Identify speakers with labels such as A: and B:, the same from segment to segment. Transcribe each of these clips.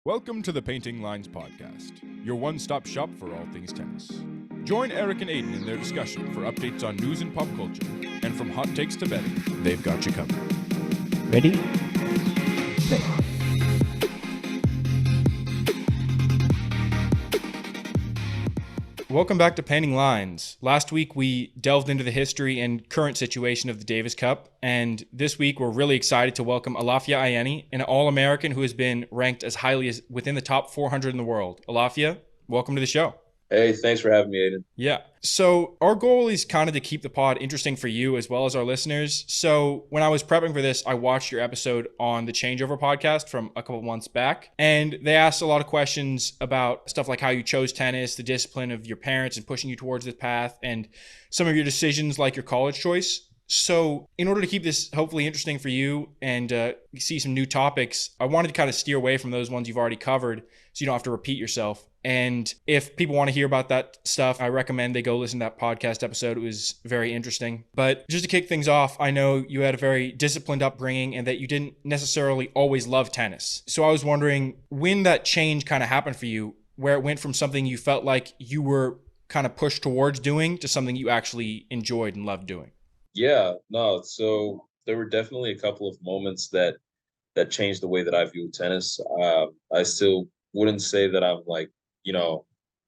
A: Welcome to the Painting Lines Podcast, your one-stop shop for all things tennis. Join Erik and Aidan in their discussion for updates on news and pop culture, and from hot takes to betting, they've got you covered.
B: Ready? Play.
C: Welcome back to Painting Lines. Last week we delved into the history and current situation of the Davis Cup, and this week we're really excited to welcome Alafia Ayeni, an All-American who has been ranked as highly as within the top 400 in the world. Alafia, welcome to the show.
D: Hey, thanks for having me, Aidan.
C: Yeah. So our goal is kind of to keep the pod interesting for you as well as our listeners. So when I was prepping for this, I watched your episode on the Changeover podcast from a couple months back, and they asked a lot of questions about stuff like how you chose tennis, the discipline of your parents and pushing you towards this path, and some of your decisions like your college choice. So in order to keep this hopefully interesting for you and see some new topics, I wanted to kind of steer away from those ones you've already covered so you don't have to repeat yourself. And if people want to hear about that stuff, I recommend they go listen to that podcast episode. It was very interesting. But just to kick things off, I know you had a very disciplined upbringing and that you didn't necessarily always love tennis. So I was wondering when that change kind of happened for you, where it went from something you felt like you were kind of pushed towards doing to something you actually enjoyed and loved doing.
D: Yeah, no, so there were definitely a couple of moments that changed the way that I view tennis. I still wouldn't say that I'm like,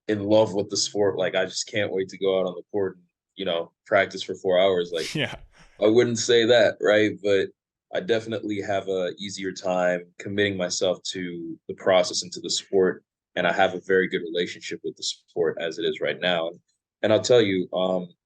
D: in love with the sport. Like, I just can't wait to go out on the court and, practice for 4 hours. Like,
C: Yeah.
D: I wouldn't say that, right? But I definitely have a easier time committing myself to the process and to the sport. And I have a very good relationship with the sport as it is right now. And I'll tell you,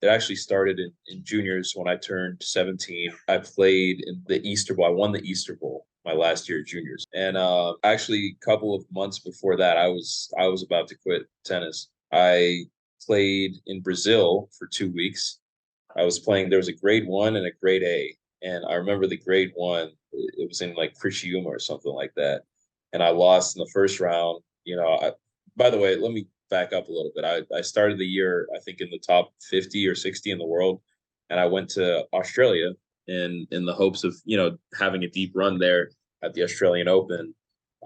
D: it actually started in juniors when I turned 17. I played in the Easter Bowl. I won the Easter Bowl my last year at juniors. And actually, a couple of months before that, I was about to quit tennis. I played in Brazil for 2 weeks. I was playing. There was a grade 1 and a grade A, and I remember the grade 1. It was in like Criciúma or something like that, and I lost in the first round. By the way, let me back up a little bit. I started the year, I think, in the top 50 or 60 in the world, and I went to Australia in the hopes of having a deep run there at the Australian Open.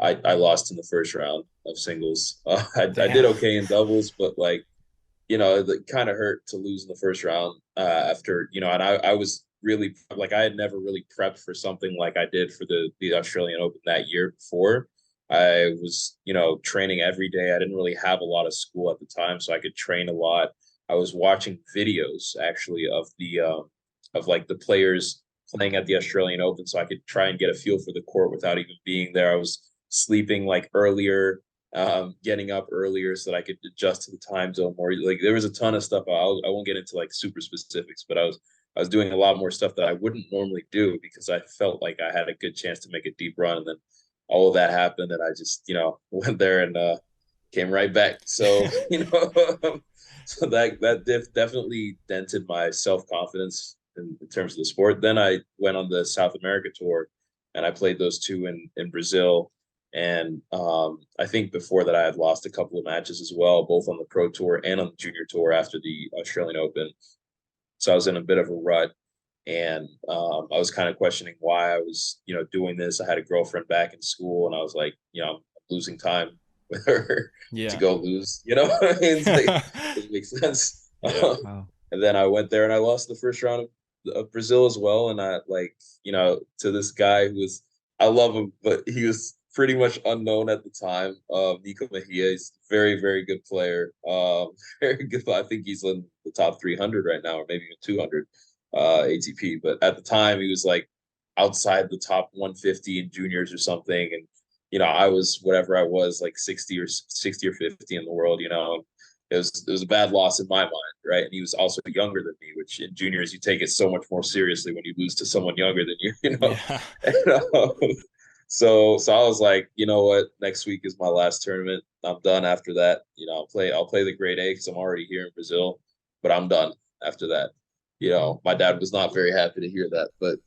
D: I lost in the first round of singles. I did okay in doubles, but it kind of hurt to lose in the first round after, and I was really like, I had never really prepped for something like I did for the Australian Open that year before. I was, training every day. I didn't really have a lot of school at the time, so I could train a lot. I was watching videos actually of like the players playing at the Australian Open, so I could try and get a feel for the court without even being there. I was sleeping like earlier, getting up earlier so that I could adjust to the time zone more. Like, there was a ton of stuff. I won't get into like super specifics, but I was doing a lot more stuff that I wouldn't normally do because I felt like I had a good chance to make a deep run. And then all of that happened, and I just, went there and came right back. So, so that definitely dented my self-confidence in terms of the sport. Then I went on the South America tour, and I played those two in Brazil. And I think before that, I had lost a couple of matches as well, both on the pro tour and on the junior tour after the Australian Open. So I was in a bit of a rut. And I was kind of questioning why I was, doing this. I had a girlfriend back in school, and I was like, I'm losing time with her to go lose. You know what I mean? It's like, it makes sense.
C: Yeah.
B: Wow.
D: And then I went there and I lost the first round of Brazil as well. And I to this guy I love him, but he was pretty much unknown at the time. Nico Mejia, he's a very, very good player. Very good. I think he's in the top 300 right now, or maybe even 200. ATP, but at the time he was like outside the top 150 in juniors or something, and I was whatever I was, like 60 or 50 in the world. It was a bad loss in my mind, right? And he was also younger than me, which in juniors you take it so much more seriously when you lose to someone younger than you.
C: Yeah.
D: So I was like, you know what? Next week is my last tournament. I'm done after that. I'll play the grade A because I'm already here in Brazil, but I'm done after that. My dad was not very happy to hear that, but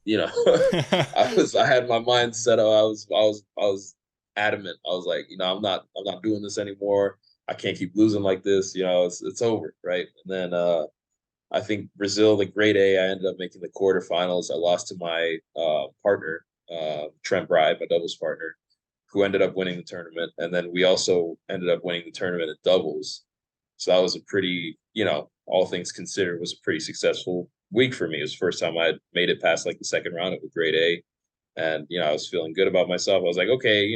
D: I had my mind set up. I was adamant. I was like, I'm not doing this anymore. I can't keep losing like this. It's over, right? And then I think Brazil, the grade A, I ended up making the quarterfinals. I lost to my partner, Trent Bride, my doubles partner, who ended up winning the tournament. And then we also ended up winning the tournament in doubles. So that was a pretty, all things considered, was a pretty successful week for me. It was the first time I had made it past like the second round of a grade A. And, I was feeling good about myself. I was like, okay,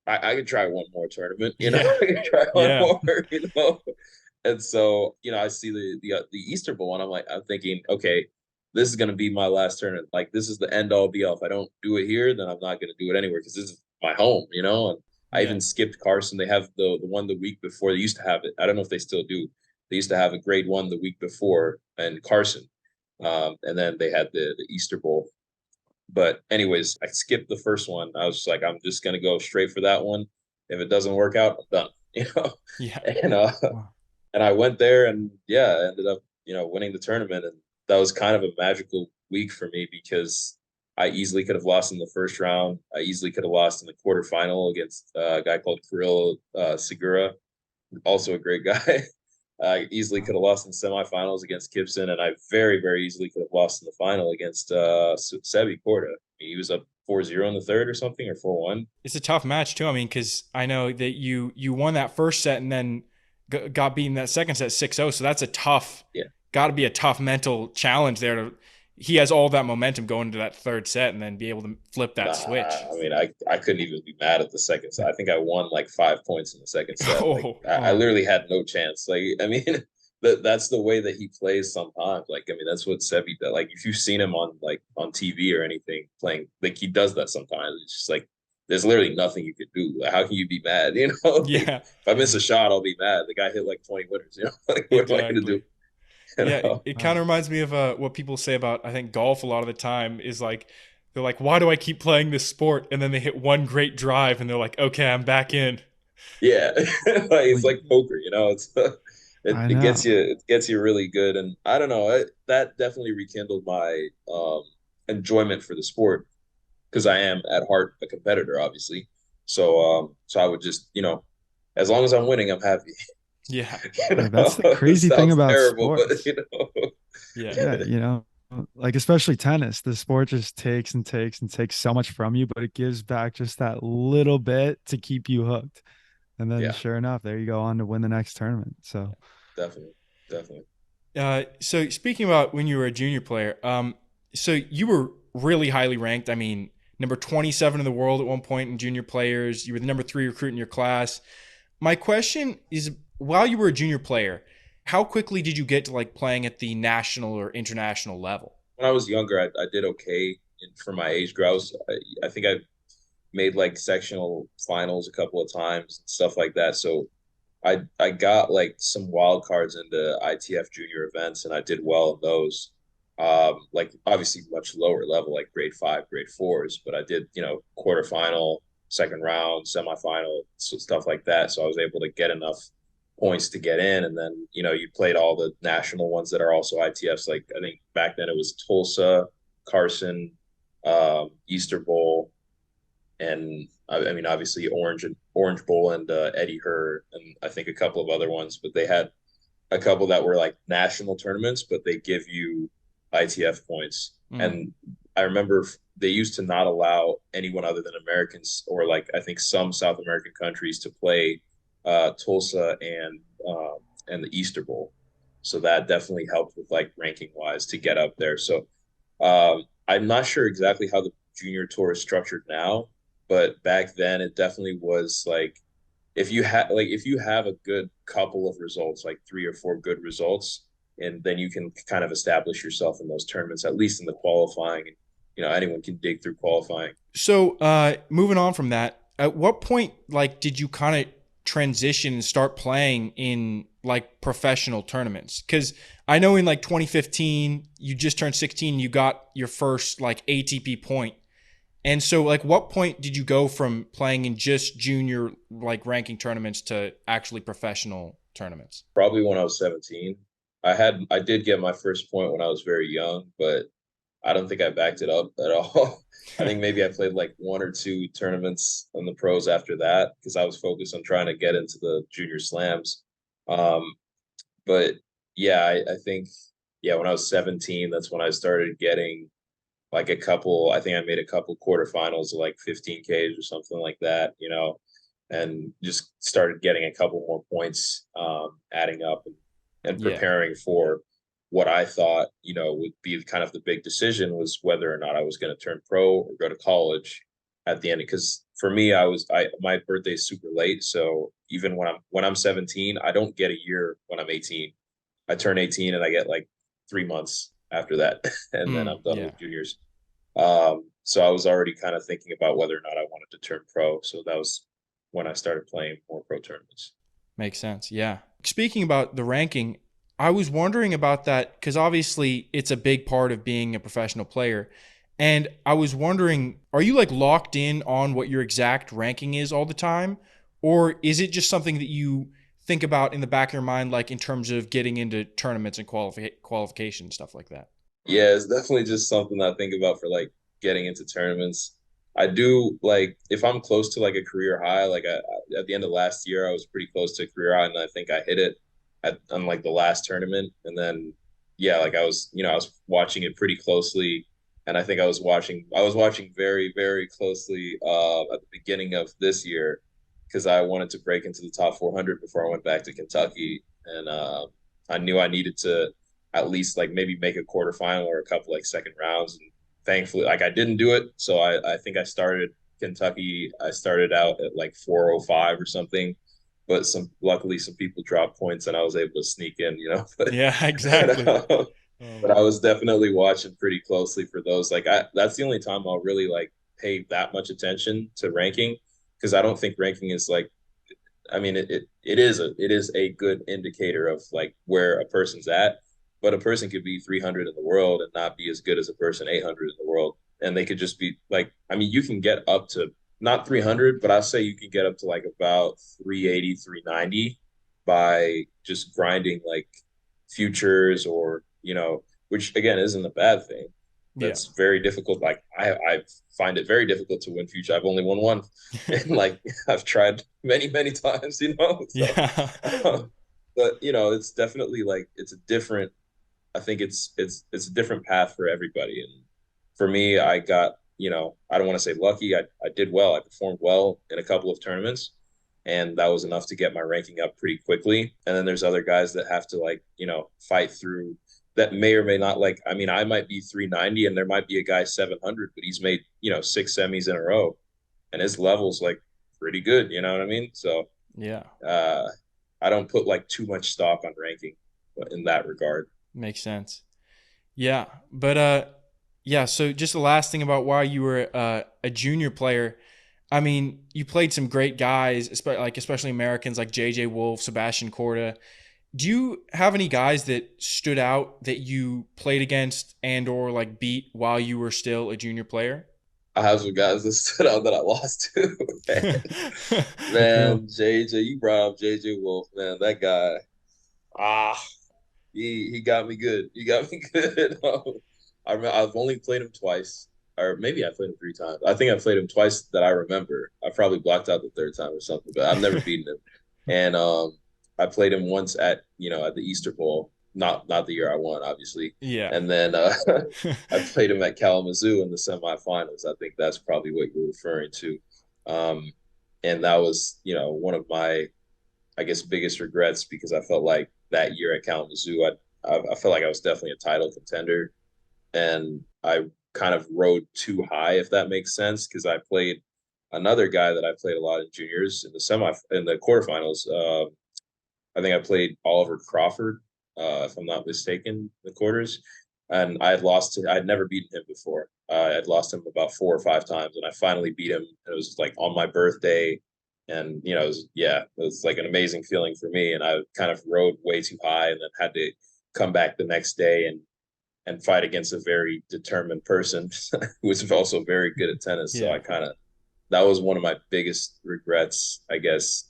D: I could try one more tournament,
C: Yeah.
D: I could try one
C: Yeah.
D: more. And so, I see the Easter Bowl and I'm thinking, okay, this is going to be my last tournament. Like, this is the end all be all. If I don't do it here, then I'm not going to do it anywhere because this is my home, and I
C: Yeah.
D: even skipped Carson. They have the one the week before. They used to have it. I don't know if they still do. They used to have a grade 1 the week before in Carson. And then they had the Easter Bowl. But anyways, I skipped the first one. I was just like, I'm just gonna go straight for that one. If it doesn't work out, I'm done.
C: Yeah.
D: And
B: Wow.
D: and I went there and I ended up, winning the tournament. And that was kind of a magical week for me because I easily could have lost in the first round. I easily could have lost in the quarterfinal against a guy called Kirill Segura, also a great guy. I easily could have lost in semifinals against Gibson, and I very, very easily could have lost in the final against Sebi Korda. He was up 4-0 in the third or something, or 4-1.
C: It's a tough match too. I mean, because I know that you won that first set and then got beaten that second set 6-0. So that's got to be a tough mental challenge there. He has all that momentum going into that third set and then be able to flip that switch.
D: I mean, I couldn't even be mad at the second set. I think I won like 5 points in the second set. I literally had no chance. Like, I mean, that's the way that he plays sometimes. Like, I mean, that's what Sebi does. Like, if you've seen him on TV or anything playing, like he does that sometimes. It's just like there's literally nothing you could do. Like, how can you be mad?
C: Yeah.
D: If I miss a shot, I'll be mad. The guy hit like 20 winners. Like, what am I going to do?
C: Yeah, it kind of reminds me of what people say about, I think, golf a lot of the time is like, they're like, why do I keep playing this sport? And then they hit one great drive and they're like, okay, I'm back in.
D: Yeah. It's like poker, it's
B: I
D: it
B: know.
D: gets you really good. And I don't know, that definitely rekindled my enjoyment for the sport because I am at heart a competitor, obviously. So I would just, as long as I'm winning, I'm happy.
C: Yeah.
B: Like, that's the
D: It
B: crazy thing
D: sounds
B: about
D: terrible, but
B: sports.
C: Yeah.
B: Yeah, like especially tennis, the sport just takes and takes and takes so much from you, but it gives back just that little bit to keep you hooked. And then
D: yeah,
B: sure enough, there you go on to win the next tournament. So
D: definitely, definitely.
C: So speaking about when you were a junior player, so you were really highly ranked. I mean, number 27 in the world at one point in junior players. You were the number 3 recruit in your class. My question is, while you were a junior player, how quickly did you get to like playing at the national or international level?
D: When I was younger, I did okay for my age group. I think I made like sectional finals a couple of times and stuff like that. So I got like some wild cards into ITF junior events and I did well in those. Like obviously much lower level, like grade 5, grade 4s, but I did, quarterfinal, second round, semifinal, so stuff like that. So I was able to get enough points to get in. And then, you played all the national ones that are also ITFs. Like I think back then it was Tulsa, Carson, Easter Bowl, and I mean obviously Orange Bowl and Eddie Herr, and I think a couple of other ones, but they had a couple that were like national tournaments, but they give you ITF points. And I remember they used to not allow anyone other than Americans or like I think some South American countries to play Tulsa and the Easter Bowl. So that definitely helped with like ranking wise to get up there. So I'm not sure exactly how the junior tour is structured now, but back then it definitely was like if you have a good couple of results, like 3 or 4 good results, and then you can kind of establish yourself in those tournaments, at least in the qualifying. And anyone can dig through qualifying.
C: So moving on from that, at what point like did you kind of transition and start playing in like professional tournaments? Because I know in like 2015 you just turned 16, you got your first like ATP point. And so like what point did you go from playing in just junior like ranking tournaments to actually professional tournaments?
D: Probably when I was 17. I did get my first point when I was very young, but I don't think I backed it up at all. I think maybe I played like 1 or 2 tournaments in the pros after that because I was focused on trying to get into the junior slams. But yeah, I think when I was 17, that's when I started getting like I think I made a couple quarterfinals of like 15Ks or something like that, and just started getting a couple more points, adding up and
C: Yeah.
D: preparing for what I thought, would be kind of the big decision, was whether or not I was going to turn pro or go to college at the end. Because for me, my birthday is super late. So even when I'm 17, I don't get a year when I'm 18. I turn 18 and I get like 3 months after that. And then I'm done
C: Yeah.
D: with juniors. So I was already kind of thinking about whether or not I wanted to turn pro. So that was when I started playing more pro tournaments.
C: Makes sense. Yeah. Speaking about the ranking, I was wondering about that because obviously it's a big part of being a professional player. And I was wondering, are you like locked in on what your exact ranking is all the time? Or is it just something that you think about in the back of your mind, like in terms of getting into tournaments and qualification, stuff like that?
D: Yeah, it's definitely just something I think about for like getting into tournaments. I do, like, if I'm close to like a career high, like at the end of last year, I was pretty close to a career high, and I think I hit it on like the last tournament. And then, yeah, like I was watching it pretty closely, and I think I was watching very, very closely at the beginning of this year, because I wanted to break into the top 400 before I went back to Kentucky, and I knew I needed to at least like maybe make a quarterfinal or a couple like second rounds. And thankfully, like, I didn't do it. So I think I started Kentucky. I started out at like 405 or something, but luckily some people dropped points and I was able to sneak in, but,
C: Yeah, exactly.
D: but I was definitely watching pretty closely for those. Like, that's the only time I'll really like pay that much attention to ranking, because I don't think ranking is like, I mean, it is a good indicator of like where a person's at, but a person could be 300 in the world and not be as good as a person 800 in the world, and they could just be like, I mean, you can get up to not 300, but I'd say you can get up to like about 380, 390 by just grinding like futures, or which again isn't a bad thing.
C: Yeah.
D: That's very difficult. Like, I find it very difficult to win future. I've only won one, and like I've tried many, many times, So,
C: Yeah.
D: but it's definitely like it's a different. I think it's a different path for everybody. And for me, I got, I don't want to say lucky. I did well. I performed well in a couple of tournaments, and that was enough to get my ranking up pretty quickly. And then there's other guys that have to like, fight through, that may or may not, like, I mean, I might be 390 and there might be a guy 700, but he's made, 6 semis in a row, and his level's like pretty good. You know what I mean? So
C: Yeah.
D: I don't put like too much stock on ranking in that regard.
C: Makes sense. Yeah. But yeah, so just the last thing about why you were a junior player. I mean, you played some great guys, especially Americans like JJ Wolf, Sebastian Corda. Do you have any guys that stood out that you played against and or like beat while you were still a junior player?
D: I have some guys that stood out that I lost to. Man, JJ, you brought up JJ Wolf, man. That guy, ah, he got me good. He got me good. I've only played him twice, or maybe I played him 3 times. I think I played him twice that I remember. I probably blocked out the third time or something, but I've never beaten him. And I played him once at the Easter Bowl, not the year I won, obviously.
C: Yeah.
D: And then I played him at Kalamazoo in the semifinals. I think that's probably what you're referring to. And that was, one of my, I guess, biggest regrets, because I felt like that year at Kalamazoo, I felt like I was definitely a title contender, and I kind of rode too high, if that makes sense, because I played another guy that I played a lot in juniors in the quarterfinals. I think I played Oliver Crawford, if I'm not mistaken, in the quarters, and I'd never beaten him before. I'd lost him about 4 or 5 times, and I finally beat him. And it was like on my birthday, and it was like an amazing feeling for me. And I kind of rode way too high, and then had to come back the next day and fight against a very determined person who was also very good at tennis. So
C: Yeah.
D: that was one of my biggest regrets, I guess,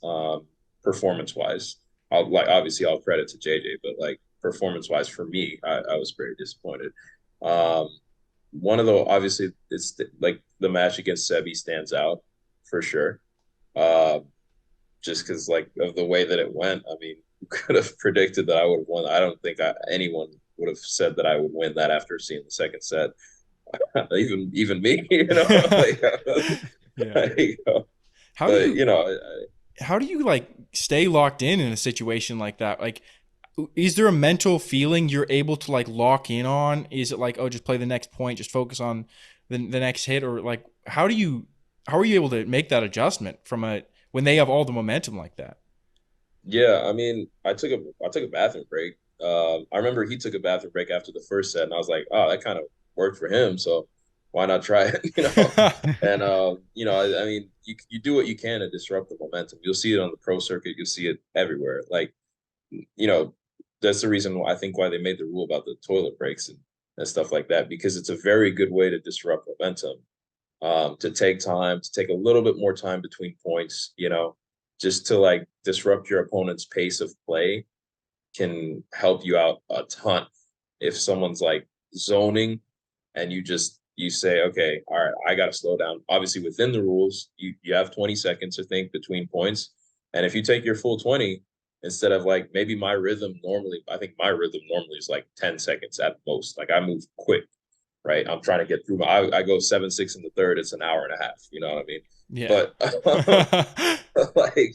D: performance wise. Obviously all credit to JJ, but like performance wise for me, I was very disappointed. One of the, obviously it's like the match against Sebi stands out for sure. Just because like of the way that it went. I mean, who could have predicted that I would have won? I don't think anyone would have said that I would win that after seeing the second set. even me, you know, like,
C: Yeah.
D: like,
C: How do
D: but
C: you
D: you know,
C: how do you like stay locked in a situation like that? Like, is there a mental feeling you're able to like lock in on? Is it like, oh, just play the next point, just focus on the next hit, or like how are you able to make that adjustment from a when they have all the momentum like that?
D: yeah, I mean, I took a bathroom break. I remember he took a bathroom break after the first set, and I was like, oh, that kind of worked for him, so why not try it, you know? And you know, I mean, you do what you can to disrupt the momentum. You'll see it on the pro circuit. You'll see it everywhere. Like, you know, that's the reason why I think why they made the rule about the toilet breaks and stuff like that, because it's a very good way to disrupt momentum. To take time, to take a little bit more time between points, you know, just to like disrupt your opponent's pace of play can help you out a ton. If someone's like zoning and you say, okay, all right, I gotta slow down. Obviously within the rules, you have 20 seconds to think between points. And if you take your full 20, instead of like maybe my rhythm normally, I think my rhythm normally is like 10 seconds at most. Like I move quick, right? I'm trying to get through I go 7-6 in the third, it's an hour and a half, you know what I mean?
C: Yeah.
D: But like,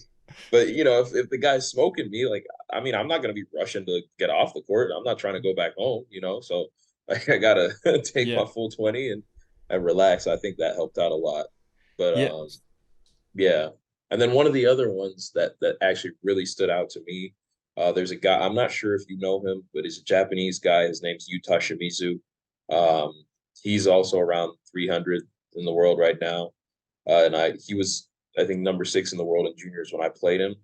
D: but you know, if the guy's smoking me, like, I mean, I'm not gonna be rushing to get off the court. I'm not trying to go back home, you know. So like, I gotta take
C: Yeah.
D: my full 20 and relax. I think that helped out a lot. But
C: Yeah.
D: yeah. And then one of the other ones that actually really stood out to me, there's a guy, I'm not sure if you know him, but he's a Japanese guy. His name's Yuta Shimizu. Um, he's also around 300 in the world right now. And he was, I think, number 6 in the world in juniors when I played him.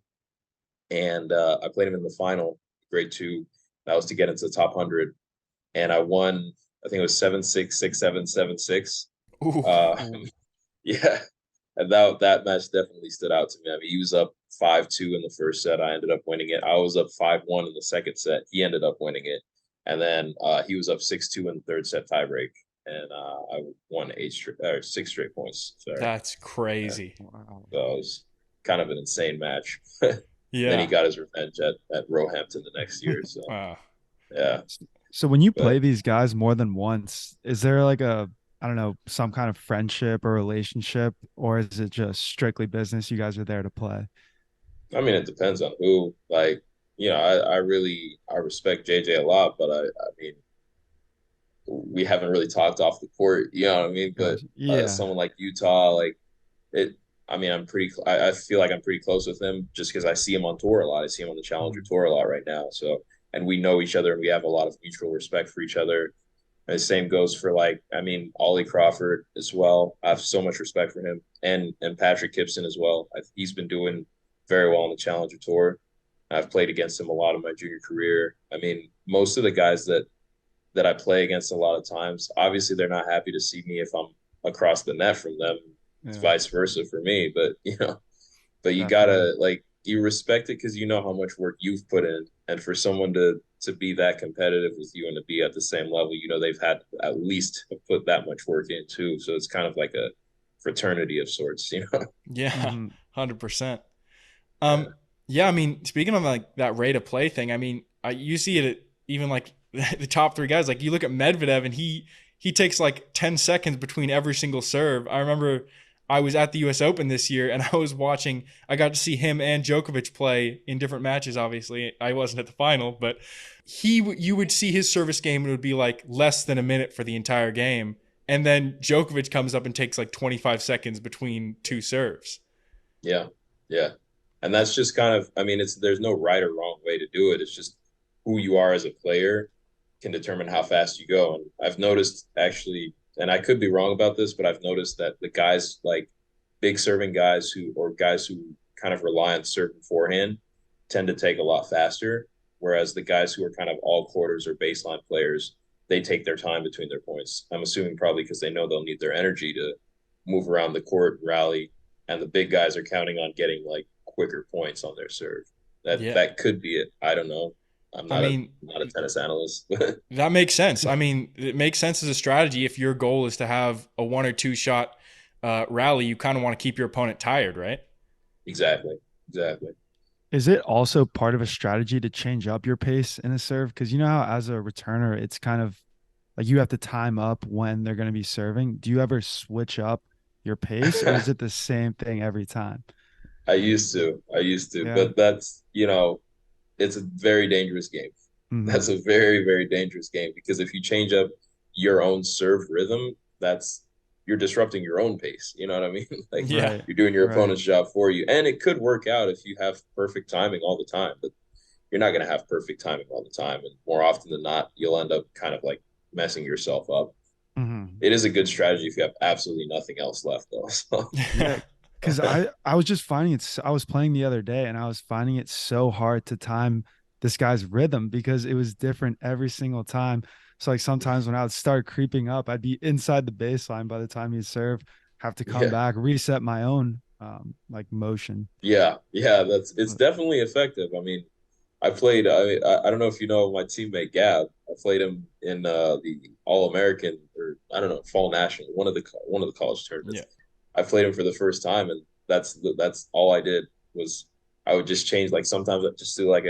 D: And I played him in the final, grade 2. That was to get into the top 100. And I won, I think it was 7-6, 6-7, 7-6.
C: Ooh.
D: Yeah. And that match definitely stood out to me. I mean, he was up 5-2 in the first set. I ended up winning it. I was up 5-1 in the second set. He ended up winning it. And then he was up 6-2 in the third set tiebreak. And I won 6 straight points. Sorry.
C: That's
D: Yeah.
C: crazy.
B: Wow.
D: So it was kind of an insane match. Then he
C: Yeah.
D: got his revenge at Roehampton the next year. So
C: Wow.
D: yeah.
B: So when you
D: But
B: play these guys more than once, is there like a, I don't know, some kind of friendship or relationship, or is it just strictly business? You guys are there to play.
D: I mean, it depends on who. Like, you know, I respect JJ a lot, but I mean, we haven't really talked off the court. You know what I mean? But
B: Gosh, yeah.
D: someone like Utah, like it. I mean, I feel like I'm pretty close with him just because I see him on tour a lot. I see him on the Challenger
B: Mhm.
D: Tour a lot right now. So, and we know each other and we have a lot of mutual respect for each other. And the same goes for like, I mean, Ollie Crawford as well. I have so much respect for him and Patrick Gibson as well. He's been doing very well on the Challenger Tour. I've played against him a lot in my junior career. I mean, most of the guys that I play against a lot of times, obviously they're not happy to see me if I'm across the net from them. It's
B: Yeah,
D: vice versa for me, but you know, but you
B: definitely.
D: gotta like you respect it because you know how much work you've put in, and for someone to be that competitive with you and to be at the same level, you know they've had at least put that much work in too. So it's kind of like a fraternity of sorts, you know.
C: Yeah.
B: Hmm.
C: 100%.
D: Yeah,
C: Um, yeah, I mean, speaking of like that rate of play thing, I mean, you see it at even like the top 3 guys. Like you look at Medvedev, and he takes like 10 seconds between every single serve. I remember I was at the U.S. Open this year, and I was watching. I got to see him and Djokovic play in different matches. Obviously, I wasn't at the final, but you would see his service game, and it would be like less than a minute for the entire game, and then Djokovic comes up and takes like 25 seconds between 2 serves.
D: yeah, yeah. And that's just kind of, I mean, it's there's no right or wrong way to do it. It's just who you are as a player can determine how fast you go. And I've noticed actually, and I could be wrong about this, but I've noticed that the guys like big serving guys or guys who kind of rely on certain forehand tend to take a lot faster. Whereas the guys who are kind of all quarters or baseline players, they take their time between their points. I'm assuming probably because they know they'll need their energy to move around the court, rally, and the big guys are counting on getting like quicker points on their serve.
C: Yeah,
D: That could be it. I don't know.
C: I mean,
D: not a tennis analyst.
C: that makes sense. I mean, it makes sense as a strategy. If your goal is to have a 1 or 2 shot rally, you kind of want to keep your opponent tired, right?
D: Exactly. Exactly.
B: Is it also part of a strategy to change up your pace in a serve? Because you know how as a returner, it's kind of like you have to time up when they're going to be serving. Do you ever switch up your pace, or is it the same thing every time?
D: I used to,
B: Yeah.
D: but that's, it's a very dangerous game. That's
B: Hmm.
D: a very, very dangerous game because if you change up your own serve rhythm, you're disrupting your own pace. You know what I mean? Like
C: Yeah.
B: Right.
D: you're doing your
B: Right.
D: opponent's job for you. And it could work out if you have perfect timing all the time, but you're not going to have perfect timing all the time. And more often than not, you'll end up kind of like messing yourself up.
B: Hmm.
D: It is a good strategy if you have absolutely nothing else left, though. So,
B: Yeah. Cause I was just finding I was playing the other day and I was finding it so hard to time this guy's rhythm because it was different every single time. So like sometimes when I would start creeping up, I'd be inside the baseline by the time he'd serve, have to come
D: yeah.
B: back, reset my own like motion.
D: Yeah, it's definitely effective. I mean, I don't know if you know my teammate Gab. I played him in the All American or I don't know Fall National, one of the college
C: Yeah.
D: tournaments. I played him for the first time, and that's all I did was I would just change. Like sometimes I just do like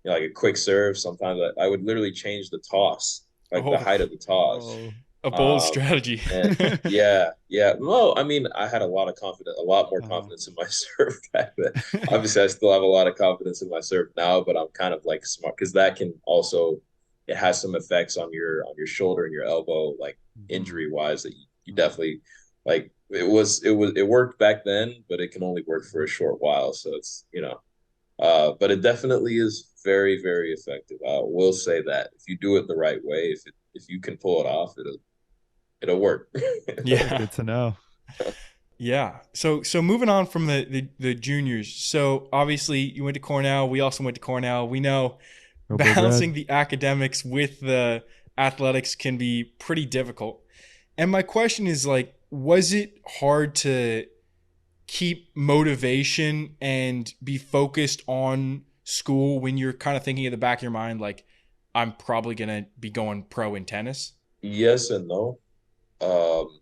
D: like a quick serve. Sometimes I would literally change the toss, like the
C: Oh,
D: height of the toss.
B: Whoa.
C: a bold
D: Um,
C: strategy.
D: and yeah, yeah. Well, I mean, I had a lot more
B: Uh-huh.
D: confidence in my serve back then. Obviously, I still have a lot of confidence in my serve now, but I'm kind of like smart because that can also it has some effects on your shoulder and your elbow, like
B: Mhm.
D: injury wise, that you definitely like. It worked back then, but it can only work for a short while. So it's but it definitely is very very effective. I will say that if you do it the right way, if you can pull it off, it'll work.
C: Yeah.
B: Good to know.
C: Yeah. So moving on from the juniors. So obviously you went to Cornell. We also went to Cornell. We know
B: Go Big
C: balancing
B: Red.
C: the academics with the athletics can be pretty difficult. And my question is like, was it hard to keep motivation and be focused on school when you're kind of thinking at the back of your mind, like, I'm probably gonna be going pro in tennis?
D: Yes and no. Um,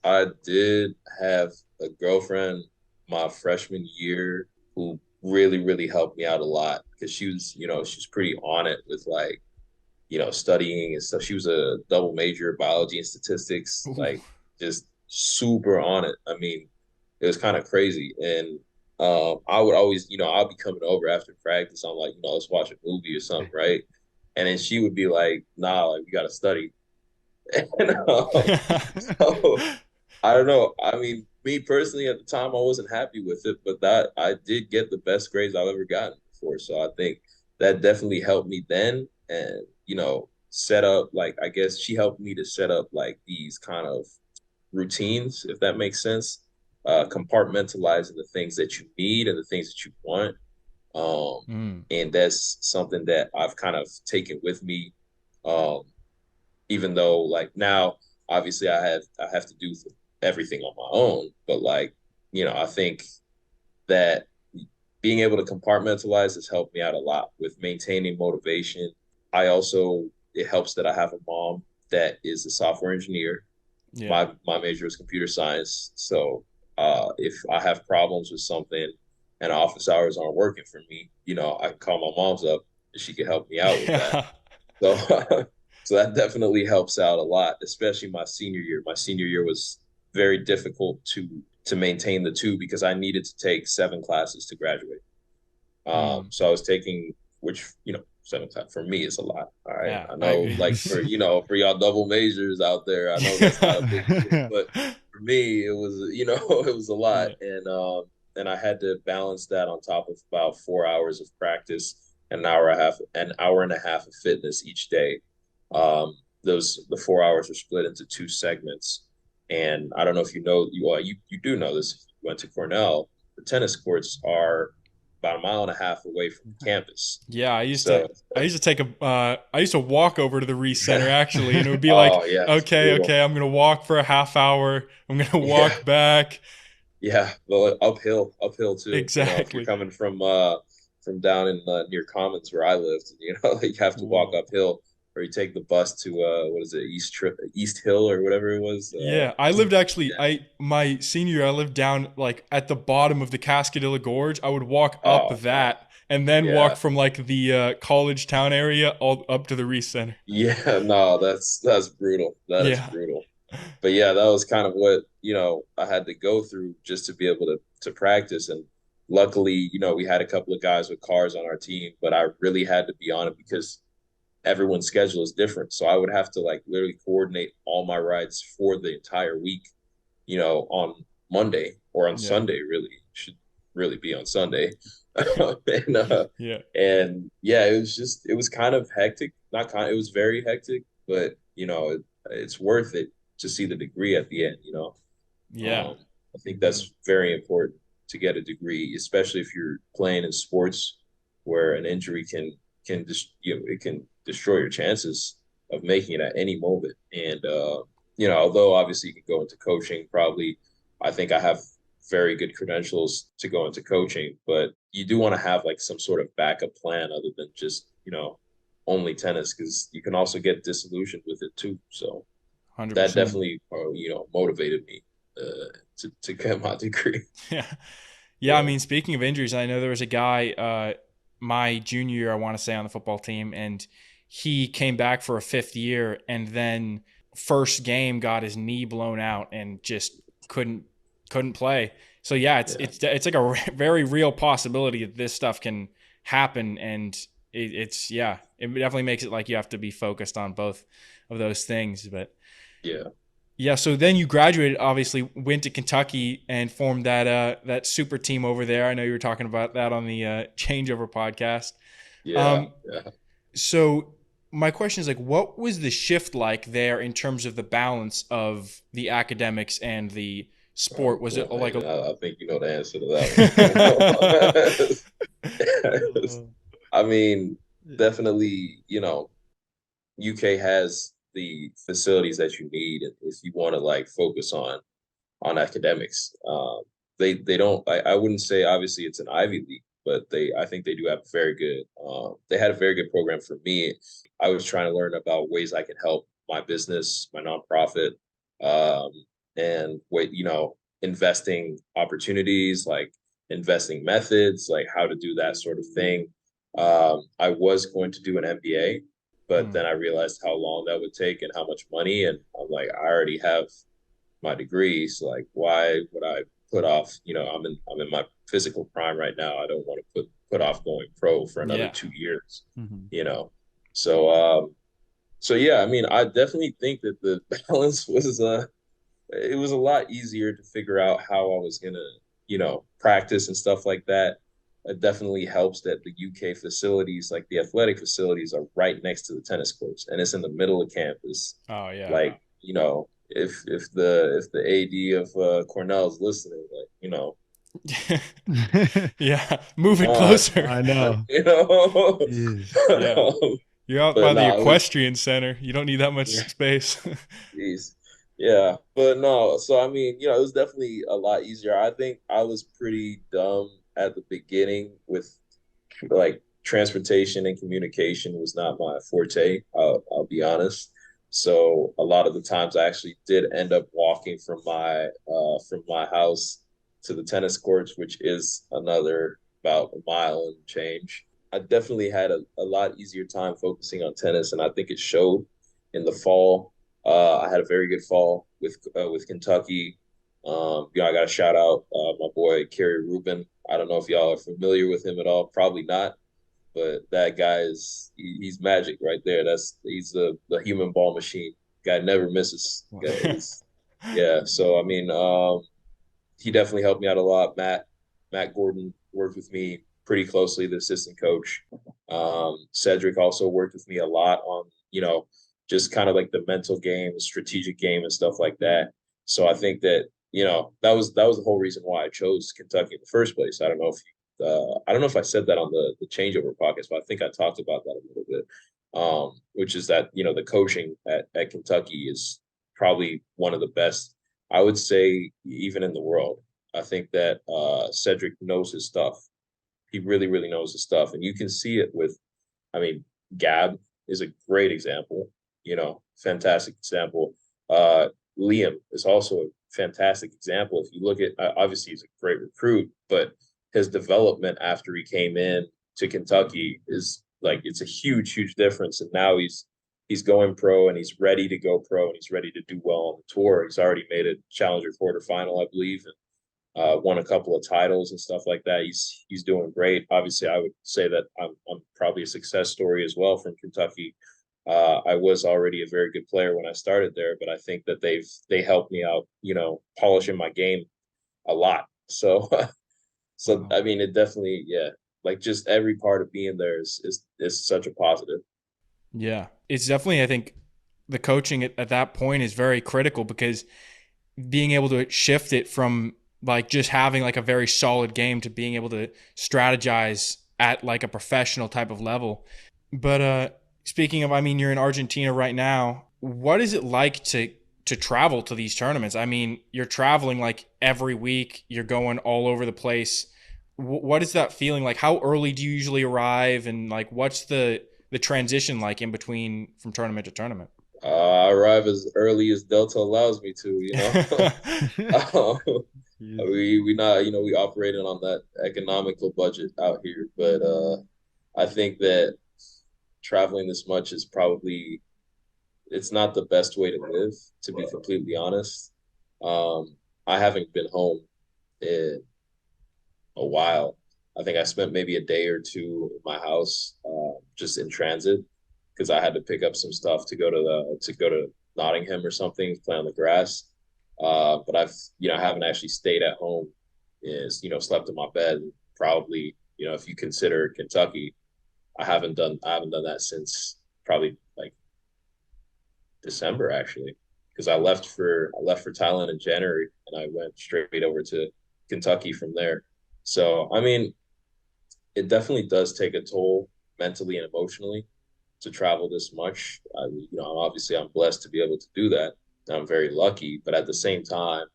D: I did have a girlfriend my freshman year who really, really helped me out a lot because she was pretty on it with like, studying and stuff. She was a double major, biology and statistics,
C: Ooh.
D: like just super on it. I mean, it was kind of crazy. And I would always, I'll be coming over after practice. I'm like, let's watch a movie or something, right? And then she would be like, nah, like we gotta study. And, so I don't know. I mean, me personally at the time, I wasn't happy with it, but that I did get the best grades I've ever gotten before. So I think that definitely helped me then, and set up like I guess she helped me to set up like these kind of routines, if that makes sense. Compartmentalizing the things that you need and the things that you want. Um,
C: Mm.
D: and that's something that I've kind of taken with me. Um, even though like now obviously I have to do everything on my own, but like I think that being able to compartmentalize has helped me out a lot with maintaining motivation. I also It helps that I have a mom that is a software engineer.
C: Yeah.
D: My major is computer science, so if I have problems with something and office hours aren't working for me, I can call my mom's up and she can help me out with that.
C: Yeah.
D: So, so that definitely helps out a lot, especially my senior year. My senior year was very difficult to maintain the two because I needed to take 7 classes to graduate.
C: Mm.
D: So I was taking, which 7 classes for me is a lot. All right,
C: Yeah.
D: I
C: I
D: know,
C: agree.
D: like for y'all double majors out there, I know that's not a big deal, but for me, it was it was a lot,
C: Yeah.
D: and I had to balance that on top of about 4 hours of practice, an hour and a half of fitness each day. The 4 hours are split into two segments, and I don't know if you know you do know this if you went to Cornell. The tennis courts are about a mile and a half away from campus.
C: Yeah,
D: So,
C: I used to take I used to walk over to the Reese Center actually, and it would be like,
D: oh yeah, it's
C: okay,
D: brutal.
C: okay, I'm gonna walk for a half hour. I'm gonna
D: Yeah,
C: walk back.
D: yeah. Well, uphill too. If you're
C: Exactly.
D: coming from down in near Commons where I lived, you have to walk
B: Whoa.
D: uphill. or you take the bus to what is it, East Hill or whatever it was.
C: Yeah, I lived actually. My senior year, I lived down like at the bottom of the Cascadilla Gorge. I would walk up
D: Oh no,
C: that and then walk
D: yeah,
C: from like the college town area all up to the Reese Center.
D: yeah, no, that's brutal. That is
C: Yeah,
D: brutal. But yeah, that was kind of what, I had to go through just to be able to practice. And luckily, we had a couple of guys with cars on our team, but I really had to be on it because everyone's schedule is different. So I would have to like literally coordinate all my rides for the entire week, on Monday or on
C: yeah,
D: Sunday, really. Should really be on Sunday. and
C: yeah,
D: and yeah, it was kind of hectic. Not kind it was very hectic, but it's worth it to see the degree at the end.
C: yeah.
D: I think that's very important to get a degree, especially if you're playing in sports where an injury can just it can destroy your chances of making it at any moment. And although obviously you can go into coaching, probably I think I have very good credentials to go into coaching, but you do want to have like some sort of backup plan other than just only tennis, because you can also get disillusioned with it too. So that
C: 100%.
D: definitely motivated me to get my degree.
C: Yeah. Yeah, I
D: Yeah,
C: mean, speaking of injuries, I know there was a guy my junior year, I want to say, on the football team, and he came back for a fifth year, and then first game got his knee blown out and just couldn't couldn't play. So yeah,
D: yeah,
C: it's like a very real possibility that this stuff can happen, and it's yeah, it definitely makes it like you have to be focused on both of those things. But
D: yeah,
C: yeah, so then you graduated, obviously went to Kentucky and formed that super team over there. I know you were talking about that on the Changeover podcast.
D: yeah,
C: Um,
D: yeah.
C: so my question is like, what was the shift like there in terms of the balance of the academics and the sport? Was it
D: Well,
C: like a
D: I think you know the answer to that one. I mean, definitely, UK has the facilities that you need if you want to like focus on academics. They don't. I wouldn't say obviously it's an Ivy League, but I think they do have very good. They had a very good program for me. I was trying to learn about ways I could help my business, my nonprofit, um, and investing opportunities, like investing methods, like how to do that sort of thing. I was going to do an MBA, but then I realized how long that would take and how much money, and I'm like, I already have my degrees. Like, why would I put off? I'm in my physical prime right now. I don't want to put off going pro for another
C: yeah,
D: 2 years.
B: Mhm.
D: You know, so so yeah. I mean, I definitely think that the balance was it was a lot easier to figure out how I was gonna practice and stuff like that. It definitely helps that the UK facilities, like the athletic facilities, are right next to the tennis courts, and it's in the middle of campus.
C: oh yeah,
D: Like, if the AD of Cornell is listening, like,
C: yeah,
D: come
C: moving
D: on,
C: closer.
B: I know.
D: you know.
B: Jeez.
C: Yeah, you're out
D: But
C: by the
D: no, it was
C: equestrian center. You don't need that much
D: yeah,
C: space.
D: geez. Yeah, but no. So I mean, it was definitely a lot easier. I think I was pretty dumb at the beginning with like transportation and communication was not my forte. I'll be honest. So a lot of the times I actually did end up walking from my house to the tennis courts, which is another about a mile and change. I definitely had a lot easier time focusing on tennis, and I think it showed in the fall. I had a very good fall with Kentucky. I got to shout out my boy Kerry Rubin. I don't know if y'all are familiar with him at all. Probably not, but that guy he's magic right there. He's the human ball machine. Guy never misses. Guy is yeah. So I mean, he definitely helped me out a lot. Matt Gordon worked with me pretty closely, the assistant coach. Cedric also worked with me a lot on just kind of like the mental game, the strategic game, and stuff like that. So I think that that was the whole reason why I chose Kentucky in the first place. I don't know if I said that on the changeover podcast, but I think I talked about that a little bit. Which is that the coaching at Kentucky is probably one of the best, I would say, even in the world. I think that Cedric knows his stuff. He really, really knows his stuff, and you can see it with, I mean, Gab. is a great example, fantastic example. Liam is also a fantastic example. If you look at, obviously he's a great recruit, but his development after he came in to Kentucky is like, it's a huge, huge difference. And now he's going pro, and he's ready to go pro, and he's ready to do well on the tour. He's already made a Challenger quarterfinal, I believe, and won a couple of titles and stuff like that. He's doing great. Obviously, I would say that I'm probably a success story as well from Kentucky. I was already a very good player when I started there, but I think that they helped me out, polishing my game a lot. So, so I mean, it definitely, yeah, like just every part of being there is such a positive.
C: Yeah, it's definitely, I think the coaching at that point is very critical, because being able to shift it from like just having like a very solid game to being able to strategize at like a professional type of level. But speaking of, I mean, you're in Argentina right now. What is it like to travel to these tournaments? I mean, you're traveling like every week. You're going all over the place. What is that feeling like? How early do you usually arrive, and like what's the transition like in between from tournament to tournament?
D: I arrive as early as Delta allows me to. We not, we operating on that economical budget out here, but I think that traveling this much is probably, it's not the best way to live, to be completely honest. I haven't been home in a while. I think I spent maybe a day or two in my house, just in transit, because I had to pick up some stuff to go to Nottingham or something, play on the grass. But I haven't actually stayed at home, slept in my bed. Probably, if you consider Kentucky, I haven't done that since probably like December, actually, because I left for Thailand in January, and I went straight over to Kentucky from there. So I mean, it definitely does take a toll mentally and emotionally to travel this much. Obviously I'm blessed to be able to do that. I'm very lucky, but at the same time,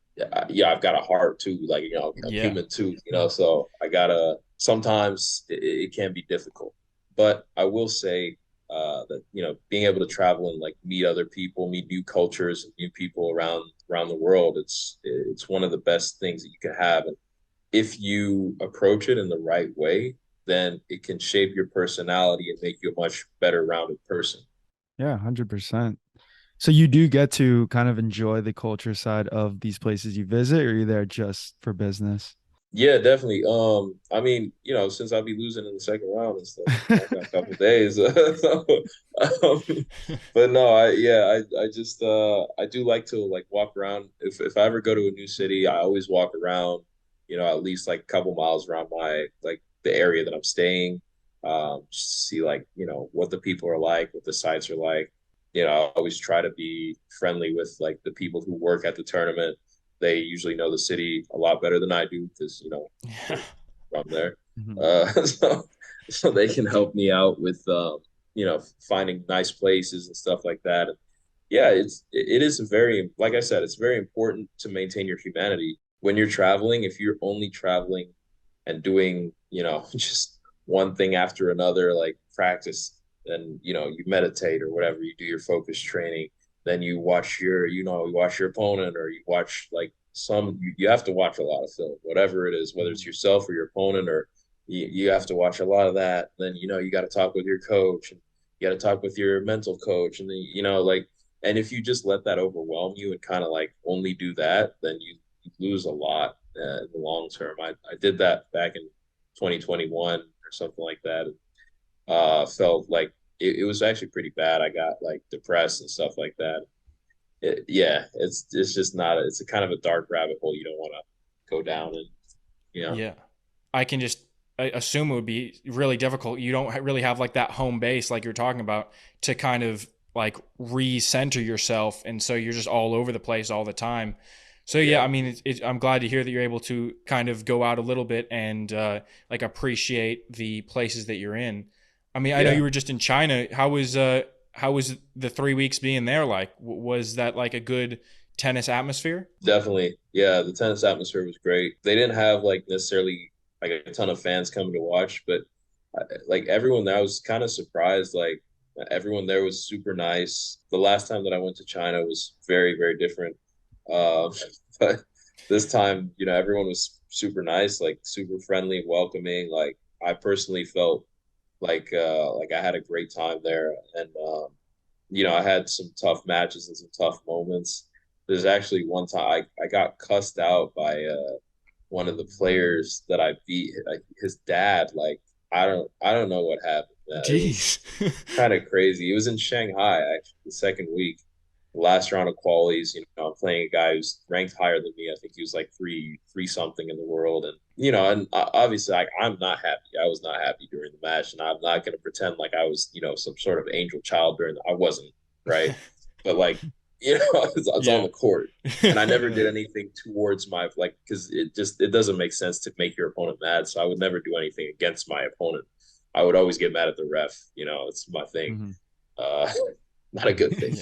D: yeah, I've got a heart too, like, a
C: Yeah.
D: human too, so I gotta, sometimes it can be difficult, but I will say that, being able to travel and like meet other people, meet new cultures and new people around the world, it's one of the best things that you can have. And if you approach it in the right way, then it can shape your personality and make you a much better rounded person.
B: Yeah, 100%. So you do get to kind of enjoy the culture side of these places you visit, or are you there just for business?
D: Yeah, definitely. I mean, since I'll be losing in the second round and stuff, I got a couple of days. So, um, but no, I just I do like to like walk around. If I ever go to a new city, I always walk around, at least like a couple miles around my like the area that I'm staying. Just to see like, what the people are like, what the sites are like. I always try to be friendly with like the people who work at the tournament. They usually know the city a lot better than I do, because from there.
B: Mhm.
D: So they can help me out with finding nice places and stuff like that. And yeah, it is a very, like I said, it's very important to maintain your humanity when you're traveling. If you're only traveling and doing just one thing after another, like practice, and you meditate or whatever, you do your focus training, then you watch your opponent, or you watch like you have to watch a lot of film, whatever it is, whether it's yourself or your opponent, or you have to watch a lot of that. Then you got to talk with your coach, and you got to talk with your mental coach, and then like, and if you just let that overwhelm you and kind of like only do that, then you lose a lot in the long term. I did that back in 2021 or something like that. Felt like it was actually pretty bad. I got like depressed and stuff like that. Yeah, it's just not. It's a kind of a dark rabbit hole you don't want to go down, and
C: Yeah. I can just assume it would be really difficult. You don't really have like that home base, like you're talking about, to kind of like recenter yourself. And so you're just all over the place all the time. So yeah, I mean, I'm glad to hear that you're able to kind of go out a little bit and like appreciate the places that you're in. I mean, I know
D: Yeah.
C: you were just in China. How was the 3 weeks being there like? Was that like a good tennis atmosphere?
D: Definitely. Yeah, the tennis atmosphere was great. They didn't have like necessarily like a ton of fans coming to watch, but like everyone there, I was kind of surprised. Like Everyone there was super nice. The last time that I went to China was very, very different. Uh, but this time, everyone was super nice, like super friendly, welcoming. Like I personally felt like I had a great time there, and I had some tough matches and some tough moments. There's actually one time I got cussed out by one of the players that I beat. Like his dad, like I don't know what happened. It was
C: Jeez.
D: kind of crazy. It was in Shanghai actually, the second week, last round of qualies. I'm playing a guy who's ranked higher than me. I think he was like three something in the world, and obviously I'm not happy. I was not happy during the match, and I'm not going to pretend like I was some sort of angel child during. I wasn't, right, but like I was on
C: Yeah.
D: the court, and I never did anything towards my because it doesn't make sense to make your opponent mad. So I would never do anything against my opponent. I would always get mad at the ref. It's my thing.
B: Mhm.
D: Uh, not a good thing.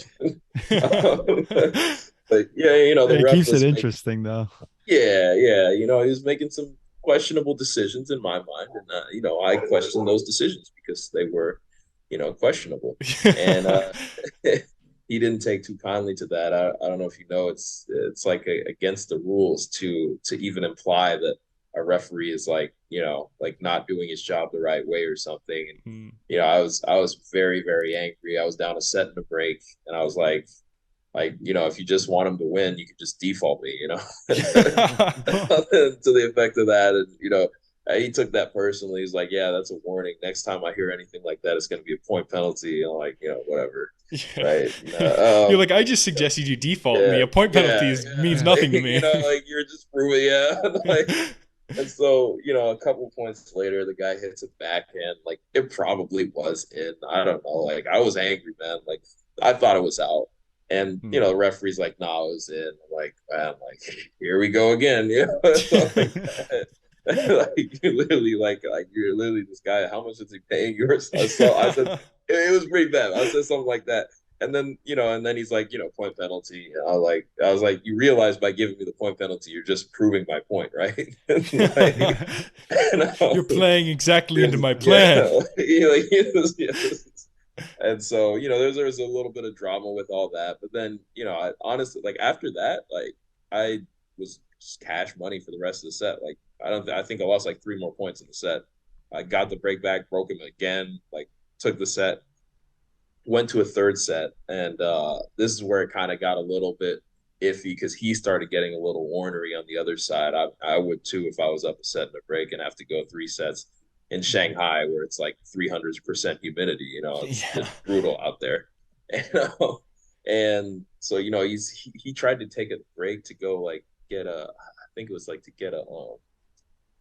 C: Yeah.
D: But yeah, the
B: It
D: ref
B: keeps it
D: was
B: interesting though.
D: yeah, he was making some questionable decisions in my mind, and I questioned those decisions because they were, questionable, and he didn't take too kindly to that. I don't know if you know, it's like against the rules to even imply that a referee is like not doing his job the right way or something. And
C: Hmm.
D: I was very, very angry. I was down a set in the break, and I was like, if you just want him to win, you could just default me, to the effect of that. And, he took that personally. He's like, yeah, that's a warning. Next time I hear anything like that, it's going to be a point penalty. And I'm like, whatever.
C: Yeah.
D: Right.
C: You're like, I just suggested you default me.
D: Yeah.
C: A point penalty
D: Yeah.
C: means
B: Yeah.
C: nothing to me.
D: Like you're just proving, yeah. Like, and so, a couple points later, the guy hits a backhand. Like it probably was in. I don't know. Like I was angry, man. Like I thought it was out. And
C: Hmm.
D: the referee's like, "No, it was in." I'm like, man, like here we go again. So like, you're literally this guy. How much is he paying you? So I said it was pretty bad. I said something like that, and then he's like, point penalty. And I was like, you realize by giving me the point penalty, you're just proving my point, right? Like,
C: You're playing exactly into my
D: yeah,
C: plan.
D: and so, there was a little bit of drama with all that. But then, I honestly, like after that, like I was just cash money for the rest of the set. Like I think I lost like 3 more points in the set. I got the break back, broke him again, like took the set, went to a third set. And this is where it kind of got a little bit iffy because he started getting a little ornery on the other side. I would too if I was up a set in a break and have to go 3 sets in Shanghai where it's like 300% humidity. It's
C: Yeah.
D: brutal out there. And so he tried to take a break to go like get I think it was like to get a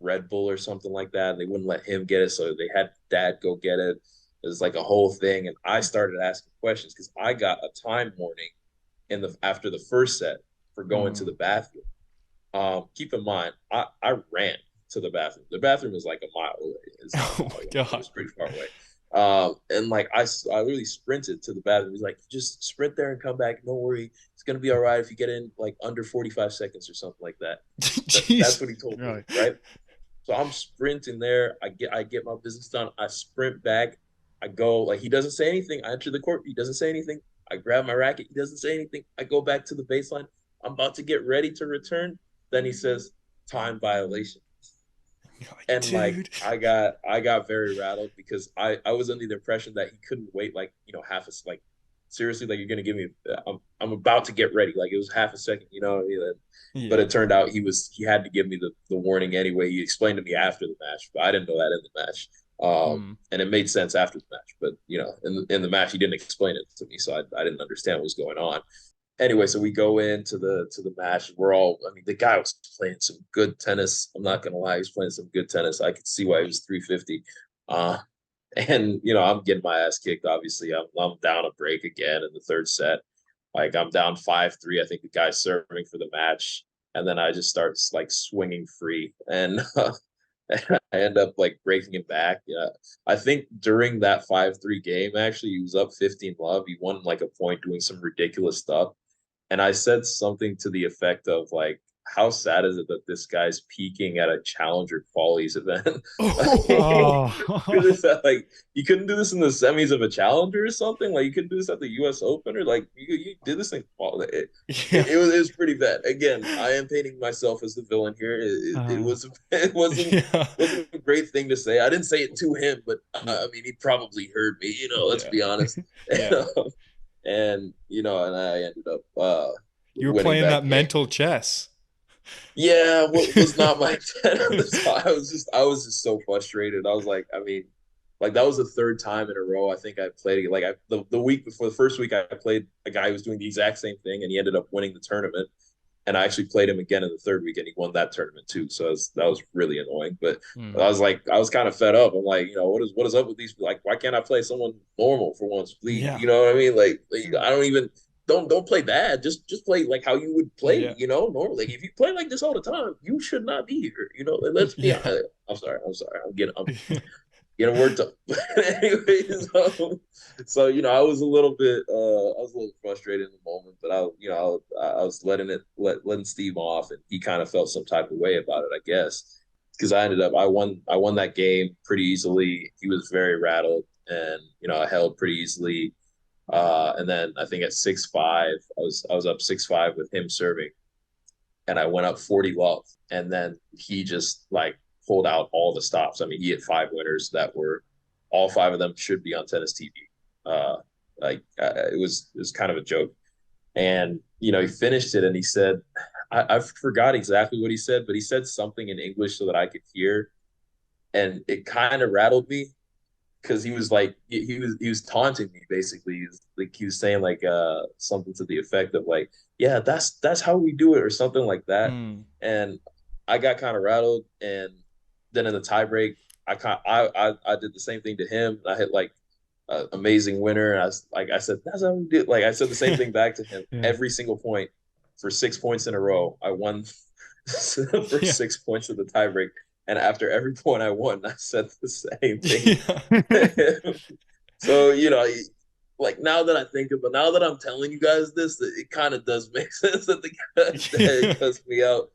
D: Red Bull or something like that. And they wouldn't let him get it, so they had dad go get it. It was like a whole thing, and I started asking questions because I got a time warning after the first set for going to the bathroom. Keep in mind, I ran to the bathroom. The bathroom is like a mile away. It's not
C: Oh
D: a mile
C: my
D: away.
C: God.
D: It's pretty far away. And like I literally sprinted to the bathroom. He's like, just sprint there and come back. Don't worry, it's gonna be all right if you get in like under 45 seconds or something like that. That's
C: Jeez.
D: what he told me,
B: Right.
D: right? So I'm sprinting there. I get my business done. I sprint back. I go like he doesn't say anything. I enter the court. He doesn't say anything. I grab my racket. He doesn't say anything. I go back to the baseline. I'm about to get ready to return. Then he says, "Time violation." And like
C: Dude.
D: I got very rattled because I was under the impression that he couldn't wait like half a like seriously like you're gonna give me I'm about to get ready like it was half a second but
C: Yeah.
D: it turned out he had to give me the warning anyway. He explained to me after the match, but I didn't know that in the match.
C: Hmm.
D: And it made sense after the match, but in the match he didn't explain it to me, so I didn't understand what was going on. Anyway, so we go into the match. We're all, I mean, the guy was playing some good tennis. I'm not gonna lie, he was playing some good tennis. I could see why he was 350. Uh, and I'm getting my ass kicked. Obviously, I'm down a break again in the third set. Like I'm down 5-3. I think the guy's serving for the match, and then I just start like swinging free, and I end up like breaking him back. Yeah, I think during that 5-3 game, actually, he was up 15-love. He won like a point doing some ridiculous stuff, and I said something to the effect of like, how sad is it that this guy's peaking at a Challenger Qualies event?
B: Oh,
D: Like you couldn't do this in the semis of a Challenger or something. Like you couldn't do this at the U.S. Open, or like you did this in quali.
C: Yeah.
D: It was pretty bad. Again, I am painting myself as the villain here. It was
C: Yeah.
D: wasn't a great thing to say. I didn't say it to him, but
C: Yeah.
D: I mean he probably heard me. Let's
C: Yeah.
D: be honest.
C: Yeah.
D: And and I ended up
C: You were
D: winning
C: playing
D: that
C: that
D: game.
C: mental chess.
D: Yeah, what was not my intent at the time. I was just so frustrated. I was like, I mean, like that was the third time in a row I think I played. Like the week before, the first week I played a guy who was doing the exact same thing, and he ended up winning the tournament. And I actually played him again in the third week, and he won that tournament too. So that was really annoying. But
C: Mm.
D: I was kind of fed up. I'm like, what is up with these? Like, why can't I play someone normal for once, please?
C: Yeah.
D: You know what I mean? Like I don't even don't play bad. Just play like how you would play.
C: Yeah.
D: Normally. Like if you play like this all the time, you should not be here. Like, let's be
C: Yeah.
D: honest. I'm sorry. I'm getting worked up. But anyways, I was a little bit I was a little frustrated in the moment, but I was letting Steve off, and he kind of felt some type of way about it, I guess. Because I won that game pretty easily. He was very rattled, and I held pretty easily. And then I think at 6-5, I was up 6-5 with him serving, and I went up 40 love, and then he just like pulled out all the stops. I mean, he hit 5 winners that were all 5 of them should be on tennis TV. It was kind of a joke, and he finished it, and he said, I forgot exactly what he said, but he said something in English so that I could hear, and it kind of rattled me because he was like he was taunting me basically. He was saying like something to the effect of like, yeah, that's how we do it, or something like that.
C: Mm.
D: And I got kind of rattled, and then in the tiebreak, I did the same thing to him. I hit like amazing winner. I said that's how we do it. Like I said the same thing back to him.
B: Yeah.
D: Every single point for 6 points in a row. I won the first 6 points of the tiebreak. And after every point I won, I said the same thing.
C: Yeah.
D: So, like now that I'm telling you guys this, it kind of does make sense that the guy that cussed me out.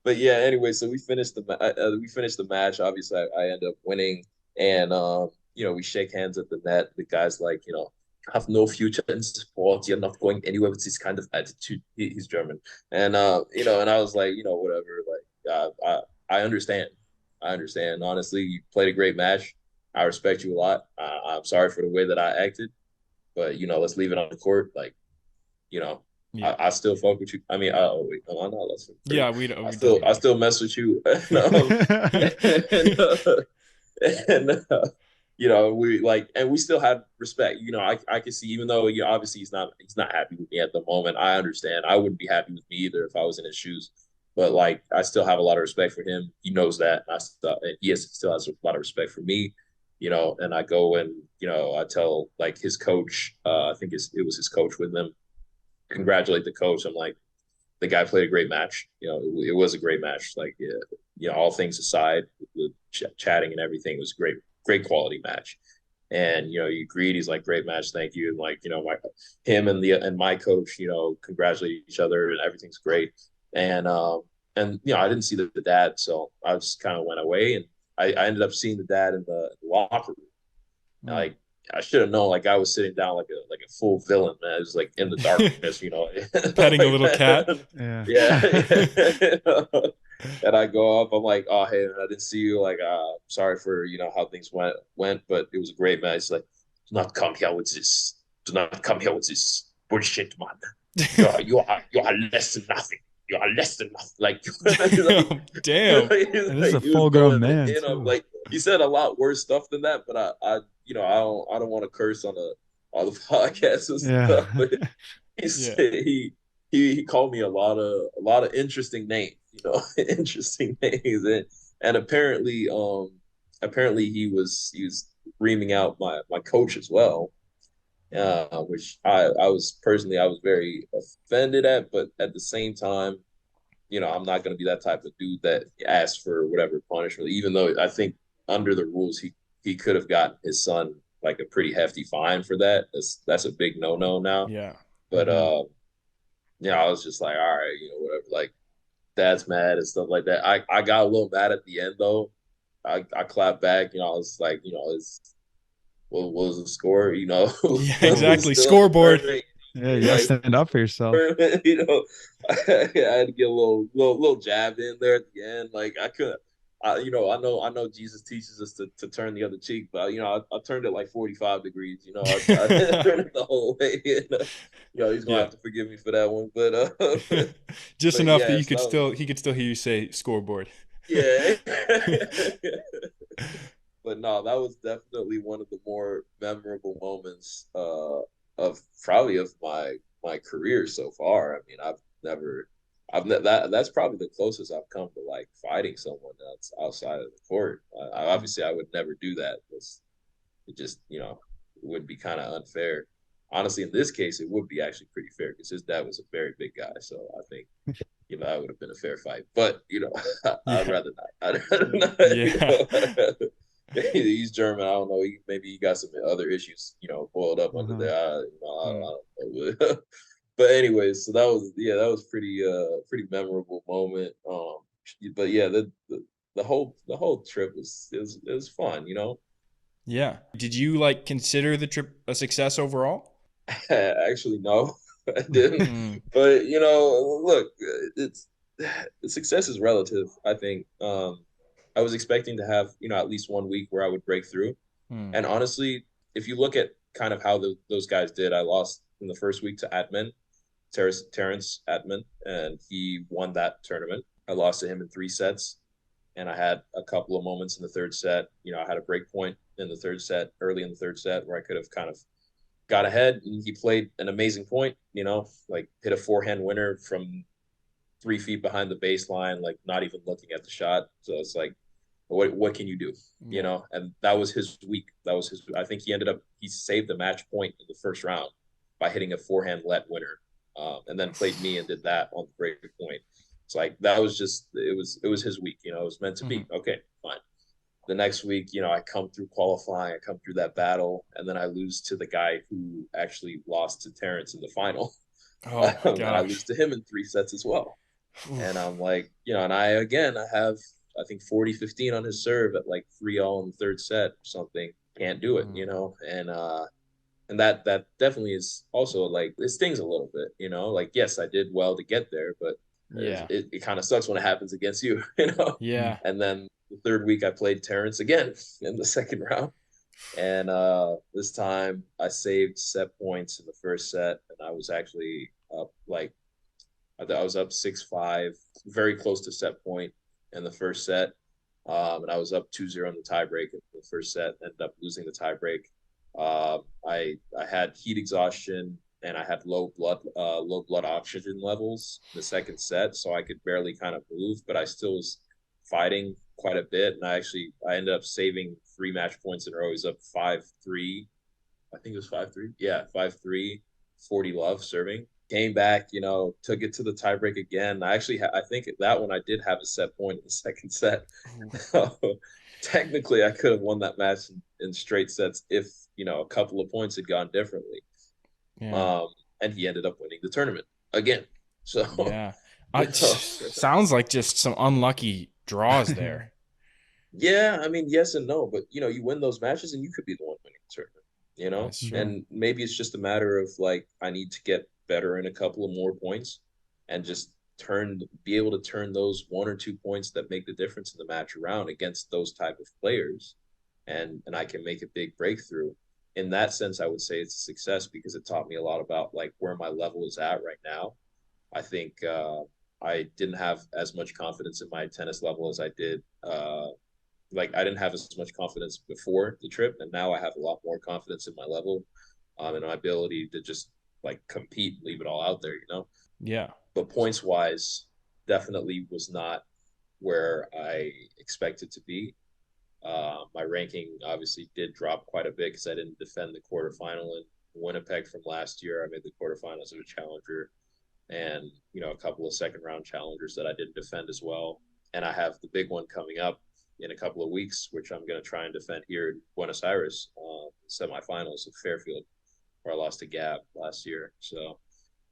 D: But yeah, anyway, so we finished the match. Obviously, I end up winning, and we shake hands at the net. The guy's like, have no future in sport. You're not going anywhere with this kind of attitude. He's German, and and I was like, whatever. Like, I understand. I understand. Honestly, you played a great match. I respect you a lot. I'm sorry for the way that I acted, but let's leave it on the court. Like, yeah. I still fuck with you. I mean, oh wait, no, I'm not listening.
C: Yeah, we don't.
D: I still mess with you. We like, and we still had respect. I can see, even though obviously he's not happy with me at the moment. I understand. I wouldn't be happy with me either if I was in his shoes. But like, I still have a lot of respect for him. He knows that. And he still has a lot of respect for me. And I go and I tell like his coach. I think it was his coach with him. Congratulate the coach. I'm like, the guy played a great match. It was a great match. Like, all things aside, the chatting and everything was great quality match. And he agreed. He's like, great match, thank you. And like, him and my coach, congratulate each other, and everything's great. And I didn't see the dad, so I just kind of went away, and I ended up seeing the dad in the locker room. Mm. Like, I should have known. Like, I was sitting down like a full villain, man. It was like in the darkness,
C: petting
D: like,
C: a little cat.
D: Yeah. And I go up. I'm like, oh hey, man, I didn't see you. Like, sorry for how things went, but it was a great match. Like, do not come here with this. Do not come here with this bullshit, man. You are less than nothing. You are less than nothing. Like,
C: damn.
B: This is a full grown man.
D: Like, he said a lot worse stuff than that, but I don't want to curse on the podcasts and stuff. But he called me a lot of interesting names, interesting names, and apparently he was reaming out my coach as well. Which I was very offended at, but at the same time, I'm not going to be that type of dude that asks for whatever punishment, even though I think under the rules, he could have gotten his son like a pretty hefty fine for that. That's a big no-no now.
C: Yeah.
D: But I was just like, all right, whatever. Like, dad's mad and stuff like that. I got a little mad at the end though. I clapped back. I was like, what was the score?
C: Yeah,
D: It was
C: exactly.
D: still in the
C: Scoreboard.
D: tournament.
B: Yeah, you gotta
D: Like,
B: stand up for yourself.
D: tournament, I had to get a little jab in there at the end. Like I could, I know Jesus teaches us to turn the other cheek, but I turned it like 45 degrees. I didn't turn it the whole way. He's gonna
C: Yeah.
D: have to forgive me for that one, but
C: Just
D: but
C: enough that
D: yeah,
C: you
D: so
C: could
D: that was,
C: still he could still hear you say scoreboard.
D: yeah. But no, that was definitely one of the more memorable moments of probably of my career so far. I mean, that's probably the closest I've come to like fighting someone that's outside of the court. Obviously I would never do that. It just would be kind of unfair. Honestly, in this case, it would be actually pretty fair because his dad was a very big guy. So I think that would have been a fair fight. But I'd
C: Yeah.
D: rather not. I'd rather not.
C: Yeah.
D: I'd rather, he's German. I don't know. Maybe he got some other issues, boiled up under
B: Uh-huh.
D: there. I
C: Mm.
D: don't know. But anyways, so that was pretty memorable moment. But yeah, the whole trip was fun.
C: Yeah. Did you like consider the trip a success overall?
D: Actually, no, I didn't.
C: Mm.
D: But look, it's success is relative. I think I was expecting to have at least 1 week where I would break through.
C: Mm.
D: And honestly, if you look at kind of how those guys did, I lost in the first week to Terrence Atman, and he won that tournament. I lost to him in 3 sets, and I had a couple of moments in the third set. I had a break point in the third set, early in the third set, where I could have kind of got ahead, and he played an amazing point, like hit a forehand winner from 3 feet behind the baseline, like not even looking at the shot. So it's like, what can you do?
C: Yeah.
D: And that was his week. I think he saved the match point in the first round by hitting a forehand let winner, and then played me and did that on the break point. It's like that was just it was his week. It was meant to be.
C: Mm-hmm.
D: Okay, fine. The next week, I come through qualifying, I come through that battle, and then I lose to the guy who actually lost to Terrence in the final.
C: Oh my
D: And I lose
C: gosh.
D: to him in 3 sets as well. And
C: Oof.
D: I'm like, and I have, I think 40-15 on his serve at like 3-all in the third set or something. Can't do it,
C: Mm.
D: and that definitely is also like, it stings a little bit, like, yes, I did well to get there, but
C: Yeah.
D: it kind of sucks when it happens against you,
C: Yeah.
D: And then the third week I played Terrence again in the second round. And this time I saved set points in the first set, and I was actually up like I was up 6-5, very close to set point in the first set. And I was up 2-0 in the tiebreak in the first set, ended up losing the tiebreak. I had heat exhaustion, and I had low blood oxygen levels in the second set, so I could barely kind of move, but I still was fighting quite a bit. And I ended up saving 3 match points in a row. I was up 5-3. I think it was 5-3. Yeah, 5-3, 40 love serving. Came back, took it to the tiebreak again. I think that one I did have a set point in the second set.
C: Oof.
D: So technically, I could have won that match in straight sets if a couple of points had gone differently.
C: Yeah.
D: Um, and he ended up winning the tournament again. So,
C: Yeah.
D: you
C: It
D: know,
C: sounds like just some unlucky draws there.
D: yeah, I mean, yes and no, but you win those matches and you could be the one winning the tournament,
C: That's true.
D: and maybe it's just a matter of like, I need to get better in a couple of more points and just be able to turn those 1 or 2 points that make the difference in the match around against those type of players, and I can make a big breakthrough. In that sense, I would say it's a success because it taught me a lot about like where my level is at right now. I think I didn't have as much confidence in my tennis level as I did. Like I didn't have as much confidence before the trip, and now I have a lot more confidence in my level, and my ability to just like compete, leave it all out there.
C: Yeah.
D: But points wise, definitely was not where I expected to be. My ranking obviously did drop quite a bit because I didn't defend the quarterfinal in Winnipeg from last year. I made the quarterfinals of a challenger, and a couple of second round challengers that I didn't defend as well. And I have the big one coming up in a couple of weeks, which I'm going to try and defend here in Buenos Aires, semifinals of Fairfield, where I lost to Gab last year. So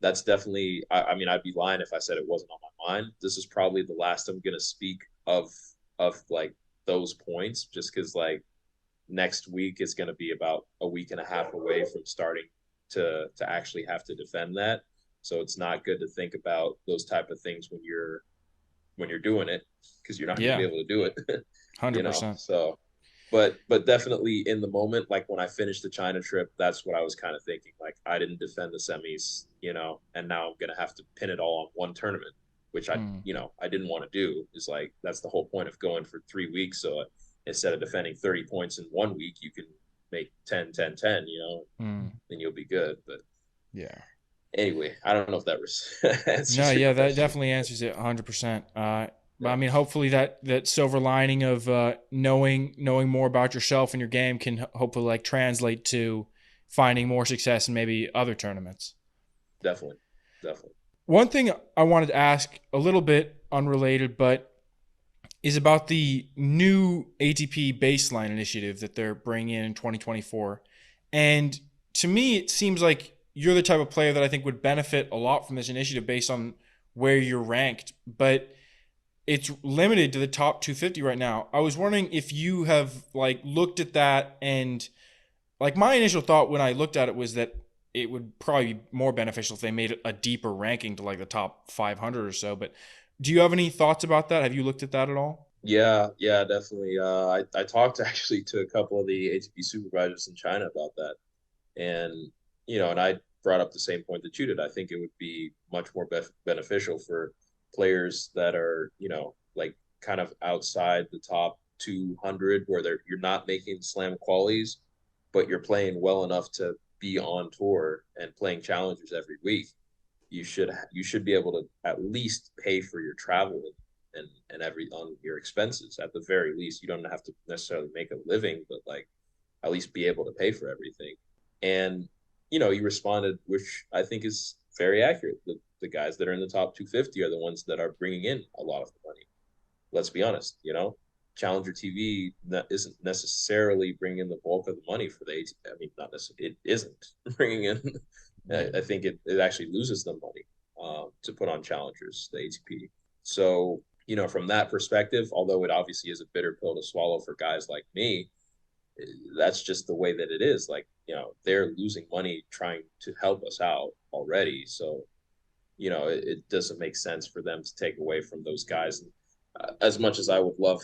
D: that's definitely, I mean, I'd be lying if I said it wasn't on my mind. This is probably the last I'm gonna speak of like those points, just because like next week is gonna be about a week and a half away from starting to actually have to defend that. So it's not good to think about those type of things when you're doing it, because you're not gonna be
C: Yeah,
D: able to do it. You know,
C: 100%.
D: so but definitely in the moment, like when I finished the China trip, that's what I was kind of thinking. Like I didn't defend the semis, you know, and now I'm gonna have to pin it all on one tournament, which I,
C: Mm,
D: you know, I didn't want to do. Is like that's the whole point of going for 3 weeks. So instead of defending 30 points in 1 week, you can make 10, 10, 10. You know,
C: mm,
D: then you'll be good. But
C: yeah.
D: anyway, I don't know if that
C: No,
D: answers your
C: yeah, that
D: question.
C: definitely answers it 100%. But I
D: Yeah,
C: mean, hopefully that silver lining of knowing more about yourself and your game can hopefully like translate to finding more success in maybe other tournaments.
D: definitely, definitely.
C: One thing I wanted to ask, a little bit unrelated, but is about the new ATP baseline initiative that they're bringing in 2024. And to me, it seems like you're the type of player that I think would benefit a lot from this initiative based on where you're ranked. But it's limited to the top 250 right now. I was wondering if you have like looked at that, and like my initial thought when I looked at it was that it would probably be more beneficial if they made a deeper ranking to like the top 500 or so. But do you have any thoughts about that? Have you looked at that at all?
D: Yeah, yeah, definitely. I talked actually to a couple of the ATP supervisors in China about that, and and I brought up the same point that you did. I think it would be much more beneficial for players that are, like kind of outside the top 200, where you're not making slam qualies, but you're playing well enough to be on tour and playing challengers every week. You should be able to at least pay for your travel and every on your expenses at the very least. You don't have to necessarily make a living, but like at least be able to pay for everything. And he responded, which I think is very accurate. The guys that are in the top 250 are the ones that are bringing in a lot of the money. Let's be honest, Challenger TV isn't necessarily bringing in the bulk of the money for the ATP. I mean, not necessarily, it isn't bringing in.
C: Yeah.
D: I think it actually loses them money to put on challengers, the ATP. So, from that perspective, although it obviously is a bitter pill to swallow for guys like me, that's just the way that it is. Like, they're losing money trying to help us out already. So, it doesn't make sense for them to take away from those guys. And, as much as I would love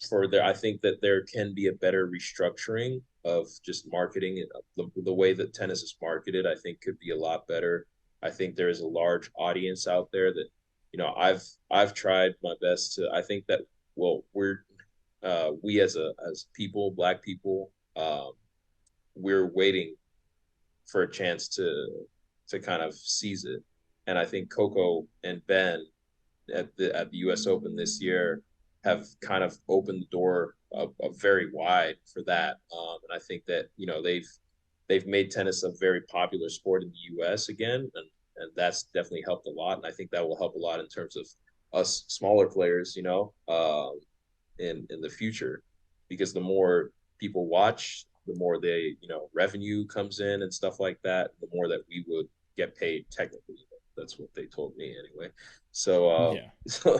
D: for there, I think that there can be a better restructuring of just marketing it. The way that tennis is marketed, I think could be a lot better. I think there is a large audience out there that, I've tried my best to. I think that we as people, Black people, we're waiting for a chance to kind of seize it. And I think Coco and Ben at the U.S. Open this year have kind of opened the door very wide for that. And I think that they've made tennis a very popular sport in the U.S. again, and that's definitely helped a lot. And I think that will help a lot in terms of us smaller players, in the future, because the more people watch, the more revenue comes in and stuff like that, the more that we would get paid technically. That's what they told me anyway. So
C: Yeah.
D: so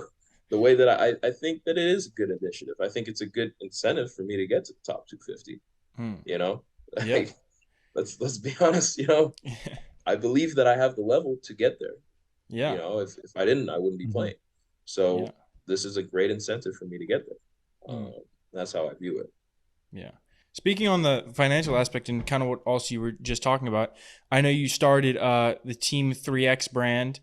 D: the way that I think that it is a good initiative. I think it's a good incentive for me to get to the top 250.
C: Hmm.
D: You know,
C: Yeah.
D: like, let's be honest. I believe that I have the level to get there.
C: Yeah.
D: If I didn't, I wouldn't be
B: Mhm.
D: playing. So
C: Yeah.
D: this is a great incentive for me to get there.
C: Hmm.
D: That's how I view it.
C: Yeah. Speaking on the financial aspect and kind of what also you were just talking about, I know you started the Team 3X brand,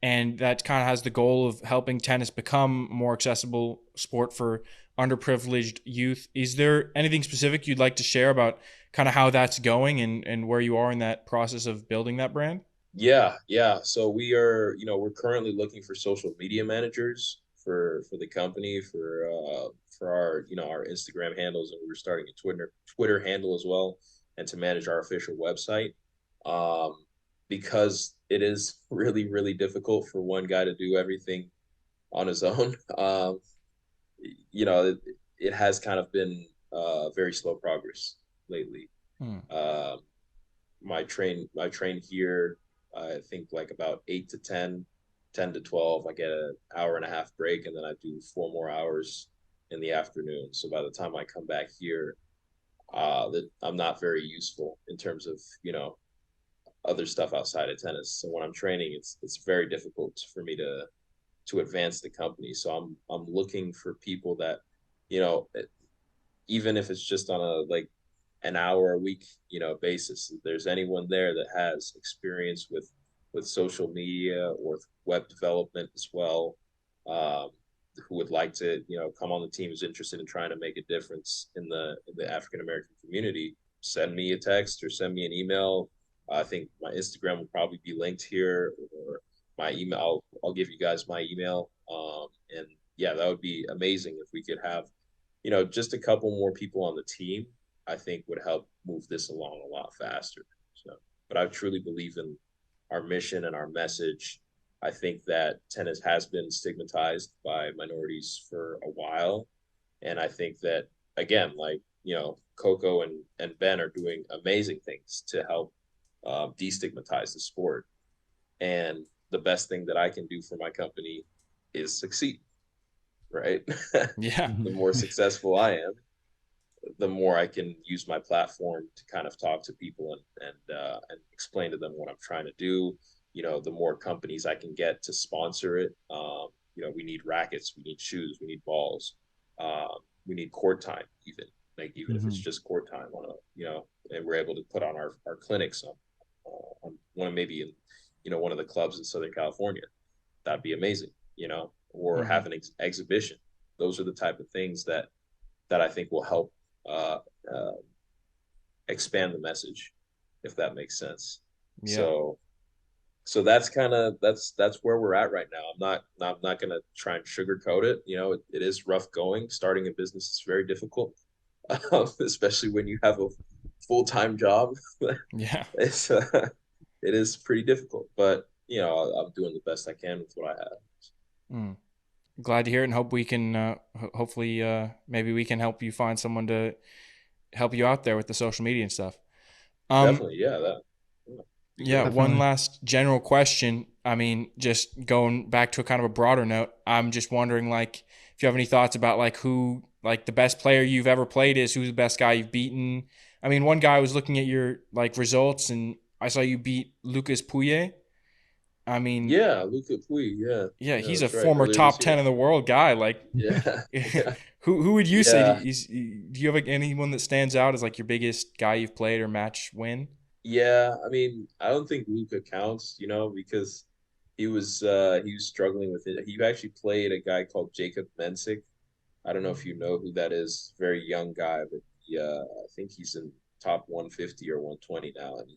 C: and that kind of has the goal of helping tennis become a more accessible sport for underprivileged youth. Is there anything specific you'd like to share about kind of how that's going and where you are in that process of building that brand?
D: Yeah, yeah. So we're currently looking for social media managers for the company for our Instagram handles, and we're starting a Twitter handle as well, and to manage our official website. Um, because it is really, really difficult for one guy to do everything on his own. It has kind of been very slow progress lately.
C: Hmm.
D: Um, my train here. I think like about 8 to 10, 10 to 12. I get an hour and a half break, and then I do 4 more hours in the afternoon. So by the time I come back here, that I'm not very useful in terms of, other stuff outside of tennis. So when I'm training, it's very difficult for me to advance the company. So I'm looking for people that, you know, even if it's just on a like an hour a week, basis, if there's anyone there that has experience with social media or web development as well, um, who would like to, come on the team, is interested in trying to make a difference in the African American community, send me a text or send me an email. I think my Instagram will probably be linked here, or my email. I'll give you guys my email. And yeah, that would be amazing if we could have, just a couple more people on the team. I think would help move this along a lot faster. So, but I truly believe in our mission and our message. I think that tennis has been stigmatized by minorities for a while. And I think that, again, like, Coco and Ben are doing amazing things to help destigmatize the sport. And the best thing that I can do for my company is succeed, right?
C: Yeah.
D: The more successful I am, the more I can use my platform to kind of talk to people and explain to them what I'm trying to do. The more companies I can get to sponsor it. We need rackets, we need shoes, we need balls, we need court time, even if it's just court time on and we're able to put on our clinics on one, maybe in one of the clubs in Southern California. That'd be amazing, or have an exhibition. Those are the type of things that I think will help expand the message, if that makes sense. Yeah. So that's where we're at right now. I'm not gonna try and sugarcoat it. It is rough going. Starting a business is very difficult, especially when you have a full-time job.
C: Yeah.
D: It is pretty difficult, but I'm doing the best I can with what I have.
C: Glad to hear it, and hope we can hopefully maybe we can help you find someone to help you out there with the social media and stuff.
D: Definitely, yeah.
C: Yeah, one last general question. I mean, just going back to a kind of a broader note, I'm just wondering, like, if you have any thoughts about like who, like, the best player you've ever played is, who's the best guy you've beaten. I mean, one guy was looking at your like results, and I saw you beat Lucas Pouillet. I mean,
D: yeah, Luca Pouille,
C: yeah, he's a
D: that's right.
C: former
D: Earlier
C: top
D: this
C: 10
D: year.
C: in the world guy. Like,
D: Yeah, yeah,
C: who would you say?
D: yeah,
C: Do you have like anyone that stands out as like your biggest guy you've played or match win?
D: yeah. I mean, I don't think Luca counts, because he was struggling with it. He actually played a guy called Jacob Mensick. I don't know if you know who that is. Very young guy, but I think he's in top 150 or 120 now, and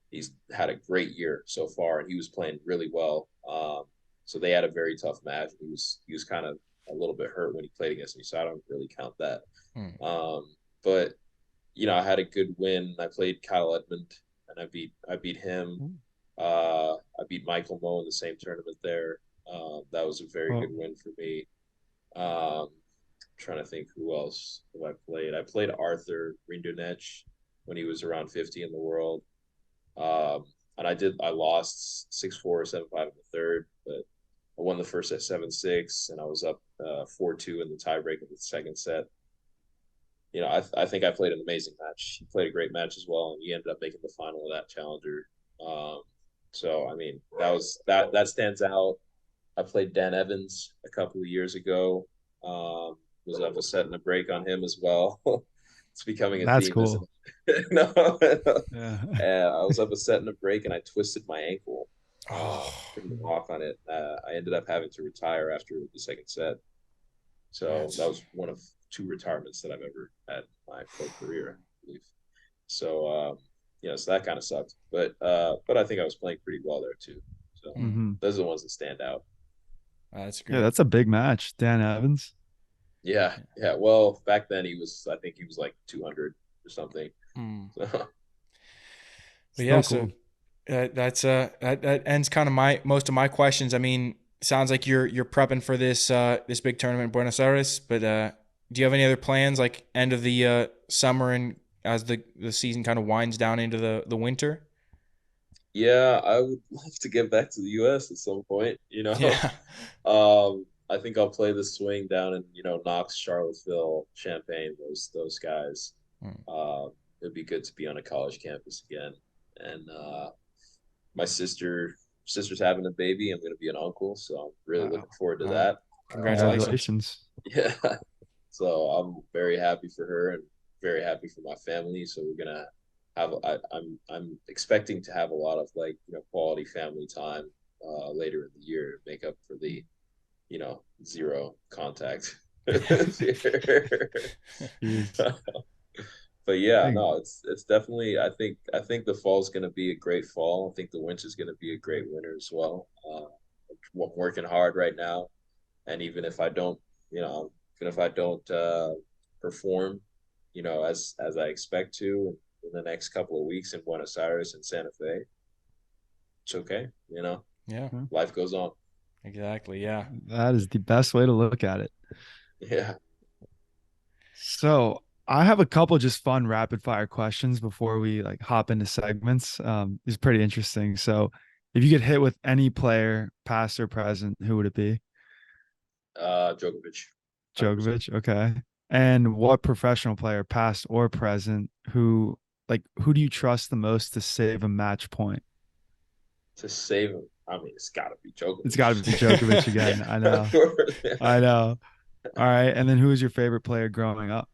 D: he's had a great year so far, and he was playing really well. So they had a very tough match. He was kind of a little bit hurt when he played against me, so I don't really count that. But I had a good win. I played Kyle Edmund, and I beat him. I beat Michael Moe in the same tournament there. That was a very good win for me. Trying to think who else have I played. I played Arthur Rindunet when he was around 50 in the world. And I lost 6-4, 7-5 in the third, but I won the first set 7-6, and I was up 4-2 in the tiebreak of the second set. I think I played an amazing match. He played a great match as well, and he ended up making the final of that challenger. So I mean, that stands out. I played Dan Evans a couple of years ago. Was up a set and a break on him as well. It's becoming a
B: That's
D: theme,
B: cool.
D: isn't it? No.
B: Yeah.
D: I was up a set and a break, and I twisted my ankle.
C: Oh,
D: Couldn't walk on it. I ended up having to retire after the second set. So that was one of 2 retirements that I've ever had in my pro career, I believe. So so that kind of sucked. But I think I was playing pretty well there too. So those are the ones that stand out.
C: that's great.
B: Yeah, that's a big match. Dan Evans.
D: Yeah. Well, back then I think he was like 200 or something. So.
C: But yeah,
B: cool.
C: so that ends kind of most of my questions. I mean, sounds like you're prepping for this this big tournament in Buenos Aires, but do you have any other plans, like end of the summer and as the season kind of winds down into the winter?
D: Yeah, I would love to get back to the US at some point,
C: Yeah.
D: I think I'll play the swing down in, Knox, Charlottesville, Champaign, those guys.
C: Mm.
D: It'd be good to be on a college campus again. And my sister's having a baby. I'm gonna be an uncle, so I'm really
B: Wow.
D: looking forward to
C: Wow.
D: that.
C: Congratulations.
B: Congratulations.
D: Yeah. So I'm very happy for her and very happy for my family. So we're gonna have I'm expecting to have a lot of like, quality family time later in the year to make up for the, zero contact this year.
B: Jeez.
D: But yeah,
B: Dang.
D: no, it's definitely I think the fall's gonna be a great fall. I think the winter's gonna be a great winter as well. I'm working hard right now, and even if I don't perform, as I expect to in the next couple of weeks in Buenos Aires and Santa Fe, it's okay.
C: Yeah,
D: Life goes on.
C: exactly. Yeah.
B: That is the best way to look at it.
D: Yeah.
B: So I have a couple just fun rapid fire questions before we like hop into segments. It's pretty interesting. So if you get hit with any player, past or present, who would it be?
D: Djokovic, 100%.
B: Djokovic. Okay. And what professional player, past or present, who do you trust the most to save a match point?
D: To save him, I mean, it's got to be
B: It's got to be
D: Djokovic.
B: Djokovic again.
D: Yeah,
B: I
D: of
B: know.
D: course.
B: I know. All right. And then who is your favorite player growing up?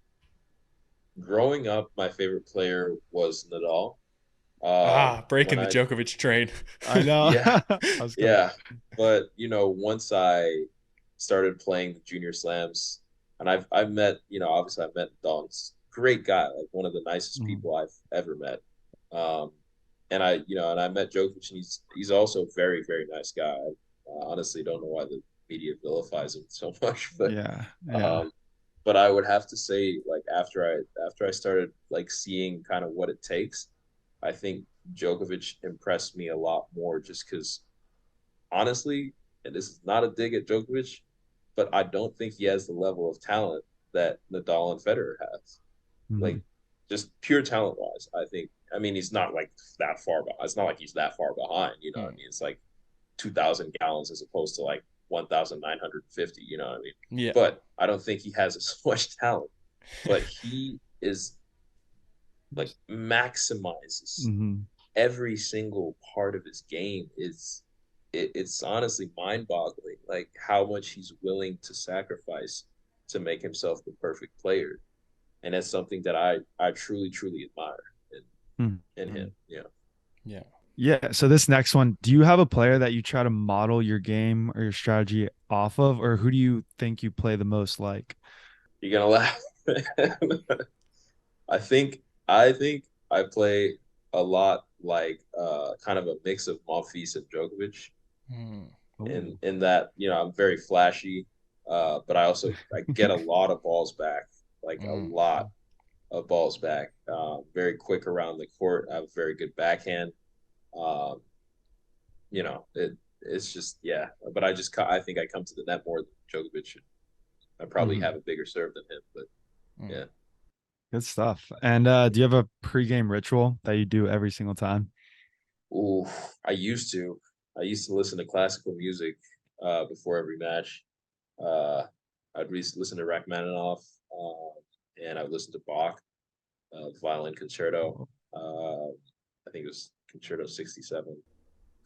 D: Growing up, my favorite player was Nadal. Um,
C: Breaking
D: when
C: the
D: I
C: Djokovic train.
B: I know.
D: Yeah,
B: I was gonna.
D: yeah. But once I started playing the junior slams, and I've met, obviously I've met Don's great guy, like one of the nicest
B: Mhm.
D: people I've ever met. Um, and I met Djokovic, and he's also a very, very nice guy. I honestly don't know why the media vilifies him so much, but
B: Yeah. Yeah.
D: um, but I would have to say, like after I started like seeing kind of what it takes, I think Djokovic impressed me a lot more just because honestly, and this is not a dig at Djokovic, but I don't think he has the level of talent that Nadal and Federer has.
B: Mhm.
D: Like just pure talent wise, I mean he's not like that far behind. It's not like he's that far behind, you know what I
C: Mm.
D: mean? It's like 2,000 gallons as opposed to like 1,950, you know what I mean?
C: Yeah.
D: But I don't think he has as much talent. But he is like maximizes
B: Mhm.
D: every single part of his game. It's honestly mind-boggling like how much he's willing to sacrifice to make himself the perfect player, and that's something that I truly admire in him.
B: Mhm.
D: Yeah.
C: Yeah.
B: Yeah. So this next one, do you have a player that you try to model your game or your strategy off of, or who do you think you play the most like?
D: You're gonna laugh. I think I play a lot like kind of a mix of Monfils and Djokovic
C: Mm.
B: Ooh.
D: in that I'm very flashy, but I get a lot of balls back, like a
C: Mm.
D: lot of balls back. Very quick around the court. I have a very good backhand. Um, it's just yeah. But I think I come to the net more than Djokovic. I probably
B: Mhm.
D: have a bigger serve than him, but
C: Mm.
D: yeah.
B: Good stuff. And do you have a pregame ritual that you do every single time?
D: Ooh, I used to. I used to listen to classical music before every match. Uh, listen to Rachmaninoff, and I would listen to Bach, violin concerto. I think it was Concerto 67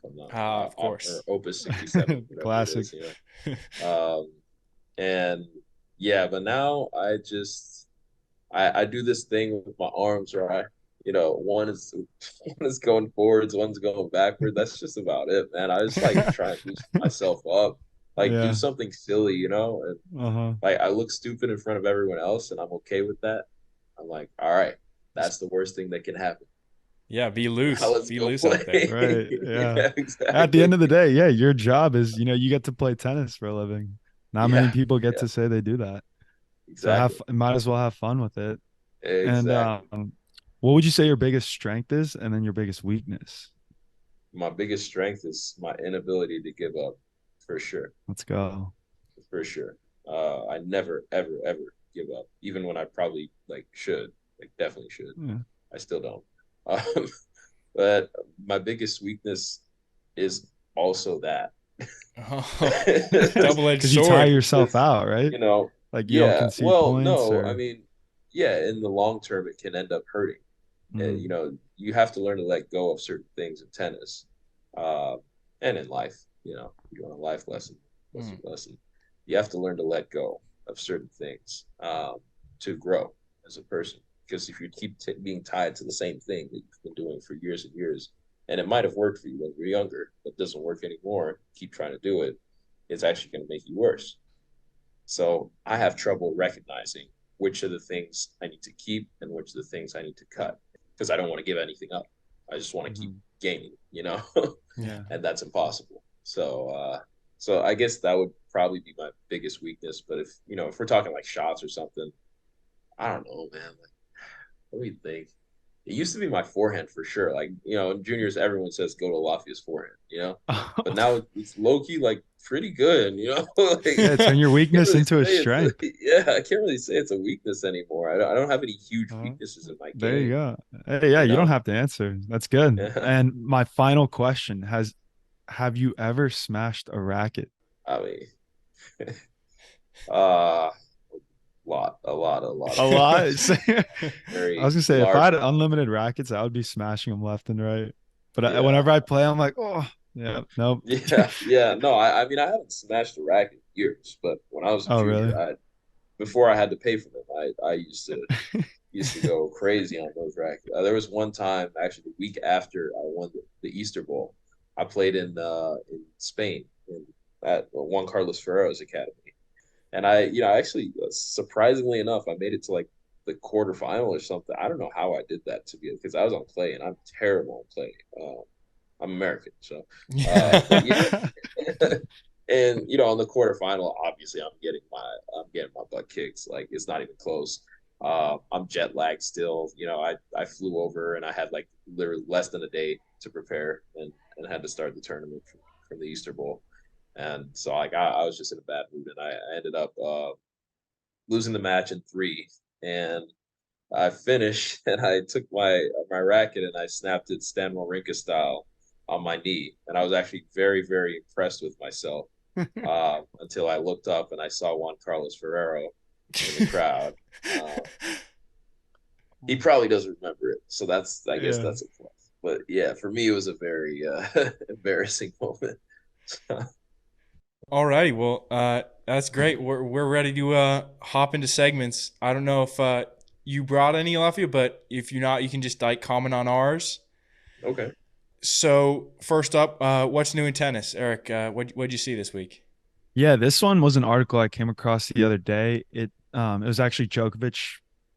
D: from the
C: Of
D: or
C: course.
D: Opus 67, whatever it
B: Classic.
D: is. And yeah, but now I do this thing with my arms where one is one is going forwards, one's going backward. That's just about it, man. I just like try and boost myself up, like do
B: Yeah.
D: something silly, and
B: Uh-huh.
D: like I look stupid in front of everyone else, and I'm okay with that. I'm like, all right, that's the worst thing that can happen.
C: Yeah, be
D: Now
C: loose.
D: let's
C: Be
D: go
C: loose out there.
D: play.
B: Right. Yeah.
D: Yeah,
B: At the
D: exactly.
B: end of the day, yeah, your job is, you get to play tennis for a living. Not many
D: Yeah,
B: people get
D: yeah,
B: to say they do that. So
D: exactly,
B: might as well have fun with it. And
D: exactly.
B: what would you say your biggest strength is and then your biggest weakness?
D: My biggest strength is my inability to give up, for sure.
B: Let's go.
D: For sure. I never, ever give up, even when I probably like should, like definitely should.
B: Yeah.
D: I still don't. Um, But my biggest weakness is also that.
C: Oh, double-edged
B: Because you tire
C: sword.
B: yourself
D: Because,
B: out, right?
D: you know,
B: Like you don't
D: yeah,
B: concede
D: well,
B: points
D: no, I
B: or
D: mean, yeah, in the long term, it can end up hurting.
B: mm,
D: You have to learn to let go of certain things in tennis, uh, and in life. You want a life lesson,
C: Mm.
D: lesson. You have to learn to let go of certain things to grow as a person. Because if you keep being tied to the same thing that you've been doing for years and years, and it might have worked for you when you were younger, but doesn't work anymore, keep trying to do it, it's actually going to make you worse. So I have trouble recognizing which of the things I need to keep and which of the things I need to cut because I don't want to give anything up. I just want to keep
B: mhm.
D: gaining,
B: Yeah.
D: and that's impossible. So I guess that would probably be my biggest weakness. But if we're talking like shots or something, I don't know, man. Like, let me think. It used to be my forehand for sure. Like, in juniors, everyone says go to Alafia's forehand. But now it's low key like pretty good. Like,
B: Yeah, turn your
D: can't
B: weakness
D: really
B: into a
D: say it's
B: strength.
D: yeah, I can't really say it's a weakness anymore. I don't have any huge
B: Uh,
D: weaknesses in my
B: there you
D: game,
B: go. Hey, yeah,
D: you
B: you don't
D: know.
B: have to answer. That's good.
D: Yeah.
B: And my final question have you ever smashed a racket?
D: I mean, uh, a lot
B: A
D: of
B: lot.
D: times.
B: I
D: Very
B: was gonna say if I
D: large
B: had
D: amount.
B: unlimited rackets, I would be smashing them left and right. But
D: Yeah.
B: whenever I play, I'm like, oh, yeah, nope.
D: Yeah, yeah. No, I mean I haven't smashed a racket in years, but when I was a
B: Oh, really?
D: junior, before I had to pay for them, I used to go crazy on those rackets. There was one time, actually, the week after I won the Easter Bowl, I played in Spain at Juan Carlos Ferrero's academy, and I actually, surprisingly enough, I made it to like the quarterfinal or something. I don't know how I did that to be because I was on clay and I'm terrible on clay. I'm American, so but yeah,
C: Yeah.
D: and on the quarterfinal, obviously I'm getting my butt kicked. Like it's not even close. I'm jet lagged still. I flew over and I had like literally less than a day to prepare and had to start the tournament from the Easter Bowl. And so like I was just in a bad mood and I ended up losing the match in three. And I finished and I took my racket and I snapped it Stan Wawrinka style on my knee. And I was actually very, very impressed with myself until I looked up and I saw Juan Carlos Ferrero in the crowd. Uh, he probably doesn't remember it, so I guess
B: Yeah.
D: that's a plus. But yeah, for me, it was a very embarrassing moment.
C: Alrighty, well, that's great. We're ready to hop into segments. I don't know if you brought any, Alafia, but if you're not, you can just like comment on ours.
D: Okay.
C: So first up, what's new in tennis, Erik? What'd you see this week?
B: Yeah, this one was an article I came across the other day. It was actually Djokovic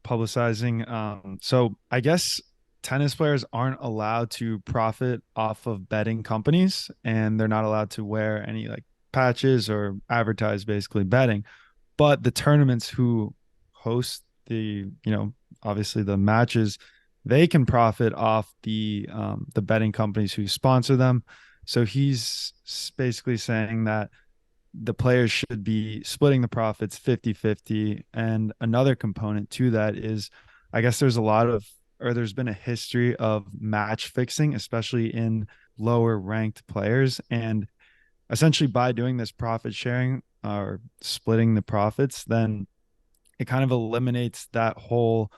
B: publicizing. So I guess tennis players aren't allowed to profit off of betting companies, and they're not allowed to wear any like patches or advertise basically betting. But the tournaments who host obviously the matches, they can profit off the betting companies who sponsor them. So he's basically saying that the players should be splitting the profits 50-50. And another component to that is, I guess there's been a history of match fixing, especially in lower ranked players. And essentially by doing this profit sharing or splitting the profits, then it kind of eliminates that whole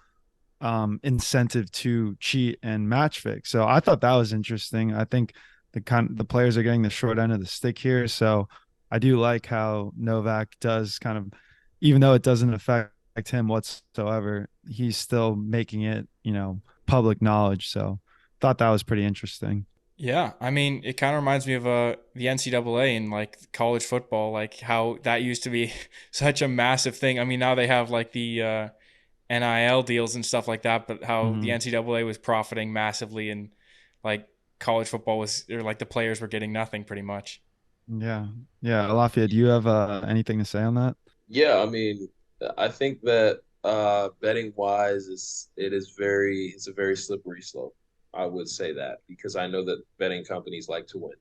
B: incentive to cheat and match fix. So I thought that was interesting. I think the players are getting the short end of the stick here. So I do like how Novak does kind of, even though it doesn't affect him whatsoever, he's still making it, public knowledge. So thought that was pretty interesting.
C: Yeah, I mean, it kind of reminds me of the NCAA and like college football, like how that used to be such a massive thing. I mean, now they have like the NIL deals and stuff like that, but how the
B: Mhm.
C: NCAA was profiting massively and like college football was, or like the players were getting nothing pretty much.
B: Yeah. Yeah. Alafia, do you have anything to say on that?
D: Yeah, I mean, I think that betting wise it's a very slippery slope. I would say that because I know that betting companies like to win.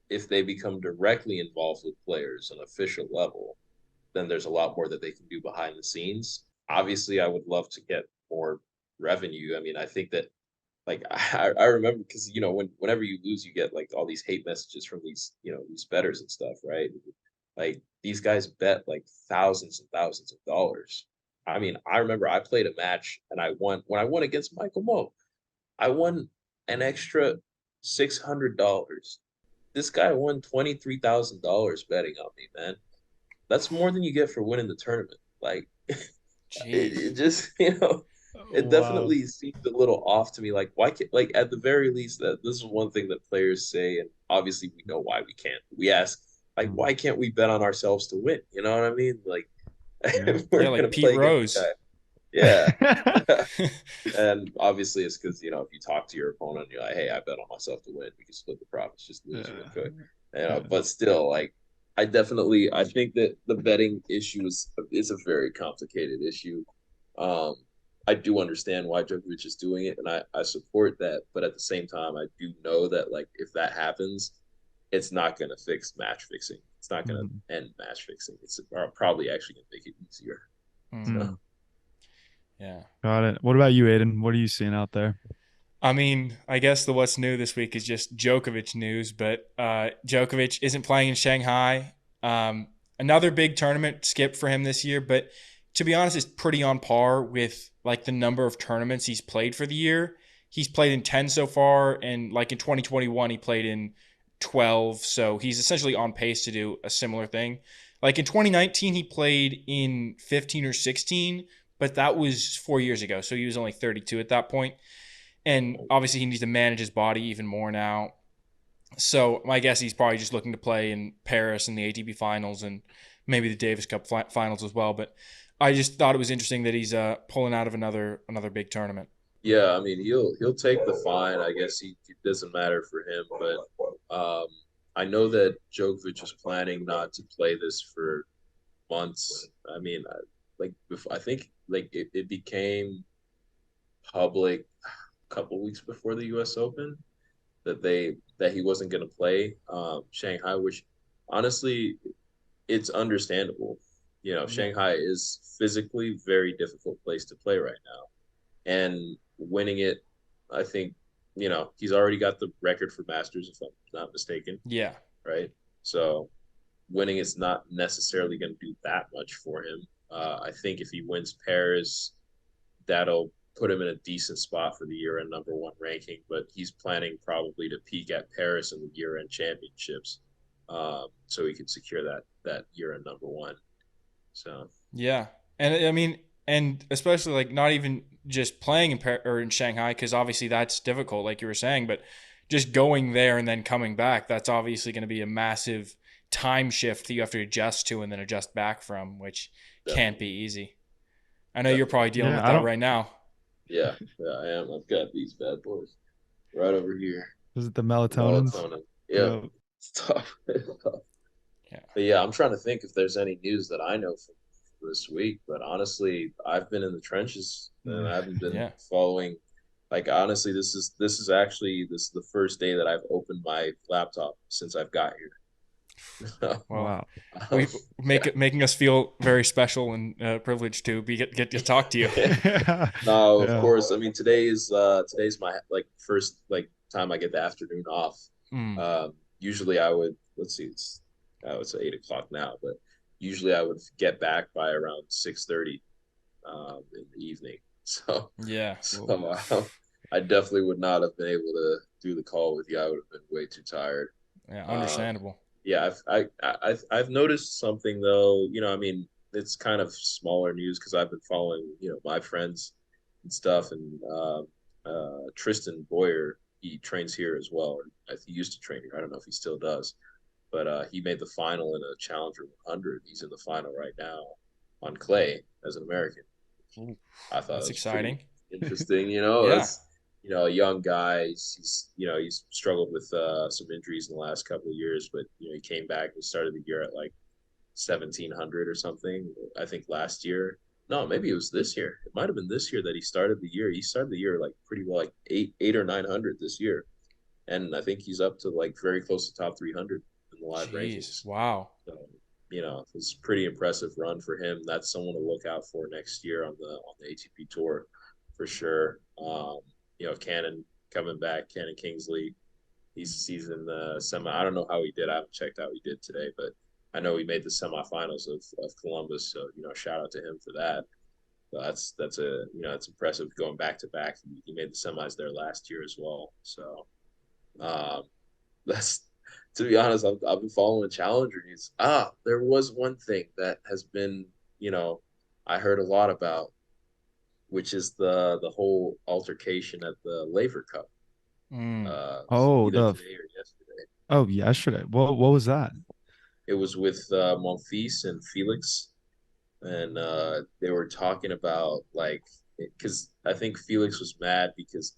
D: If they become directly involved with players on an official level, then there's a lot more that they can do behind the scenes. Obviously, I would love to get more revenue. I mean, I think that like I remember because whenever you lose, you get like all these hate messages from these bettors and stuff, right? Like these guys bet like thousands and thousands of dollars. I mean, I remember I played a match and I won when I won against Michael Moe. I won an extra $600. This guy won $23,000 betting on me, man. That's more than you get for winning the tournament. Like it
C: Jeez.
D: just, it
B: Wow.
D: definitely seemed a little off to me. Like, why can't, like, at the very least, that this is one thing that players say, and obviously we know why we can't. We ask, like,
B: Mm.
D: why can't we bet on ourselves to win? You know what I mean? Like,
B: Yeah.
C: Yeah,
D: we're
C: like
D: gonna
C: Pete
D: play against the
C: Rose.
D: guy. Yeah. And obviously it's because, if you talk to your opponent, you're like, hey, I bet on myself to win. We can split the profits, just lose real
B: Yeah.
D: quick.
B: Yeah.
D: But still, like, I think that the betting issue is a very complicated issue. Um, I do understand why Djokovic is doing it, and I support that. But at the same time, I do know that, like, if that happens, it's not going to fix match fixing. It's not going
B: Mhm.
D: to end match fixing. It's probably actually going to make it easier.
C: Mm,
D: So,
B: Mm.
C: yeah.
B: Got it. What about you, Aiden? What are you seeing out there?
C: I mean, I guess the what's new this week is just Djokovic news, but Djokovic isn't playing in Shanghai. Um, Another big tournament skip for him this year, but to be honest, it's pretty on par with like the number of tournaments he's played for the year. He's played in 10 so far, and like in 2021, he played in 12. So he's essentially on pace to do a similar thing. Like in 2019, he played in 15 or 16, but that was 4 years ago. So he was only 32 at that point. And obviously, he needs to manage his body even more now. So my guess he's probably just looking to play in Paris in the ATP finals and maybe the Davis Cup finals as well. But I just thought it was interesting that he's pulling out of another big tournament.
D: yeah, I mean, he'll take the fine. I guess it doesn't matter for him, but I know that Djokovic is planning not to play this for months. I mean, like I think like it became public a couple weeks before the U.S. Open that he wasn't going to play Shanghai, which honestly it's understandable.
B: Yeah.
D: Shanghai is physically very difficult place to play right now, and winning it, I think, he's already got the record for Masters, if I'm not mistaken,
C: Yeah.
D: right? So winning is not necessarily going to do that much for him. I think if he wins Paris, that'll put him in a decent spot for the year-end number one ranking. But he's planning probably to peak at Paris in the year-end championships, so he could secure that year-end number one. So
C: Yeah. And I mean, and especially like not even just playing or in Shanghai, because obviously that's difficult, like you were saying, but just going there and then coming back, that's obviously going to be a massive time shift that you have to adjust to and then adjust back from, which can't be
D: definitely,
C: easy. I know you're
D: definitely,
C: probably dealing
B: Yeah.
C: with
B: I
C: that
B: don't.
C: right now.
D: yeah, I am. I've got these bad boys right over here.
B: Is it the melatonins?
D: Melatonin. Yep,
B: Yeah.
D: it's tough. It's tough.
C: Yeah.
D: But yeah, I'm trying to think if there's any news that I know from this week. But honestly, I've been in the trenches and
B: Yeah.
D: I haven't been
C: Yeah.
D: following. Like honestly, this is the first day that I've opened my laptop since I've got here.
C: Well,
B: Wow.
C: we
D: Yeah.
C: making us feel very special and privileged to get to talk to you.
B: Yeah.
D: No, of
B: Yeah.
D: course. I mean, today's my like first like time I get the afternoon off.
C: Mm,
D: Usually I would let's see, it's 8 o'clock now, but usually I would get back by around 6:30 in the evening. So
C: yeah.
B: Whoa.
D: so I definitely would not have been able to do the call with you. I would have been way too tired.
C: Yeah.
D: Um,
C: Understandable.
D: yeah, I've noticed something though. I mean, it's kind of smaller news because I've been following, my friends and stuff, and Tristan Boyer, he trains here as well. He used to train here. I don't know if he still does, but he made the final in a Challenger 100. He's in the final right now on clay as an American.
C: Ooh,
D: I thought
C: that's
D: it was pretty
C: exciting.
D: interesting.
C: Yeah.
D: That's a young guy. He's struggled with some injuries in the last couple of years, but he came back and started the year at like 1700 or something. I think last year. No, maybe it was this year. It might have been this year that he started the year. He started the year like pretty well, like eight or 900 this year, and I think he's up to like very close to top 300 in the live
C: Jeez.
D: rankings.
C: Wow.
D: So, it's a pretty impressive run for him. That's someone to look out for next year on the ATP tour for sure. Cannon
E: coming back. Cannon Kingsley, he's in the semi. I don't know how he did. I haven't checked how he did today, but I know he made the semifinals of Columbus. So shout out to him for that. So that's a it's impressive going back to back. He made the semis there last year as well. So that's to be honest, I've been following Challenger news. There was one thing that has been I heard a lot about, which is the whole altercation at the Laver Cup.
B: Oh,
E: Either today or yesterday.
B: Oh, yesterday. What was that?
E: It was with Monfils and Felix, and they were talking about because I think Felix was mad because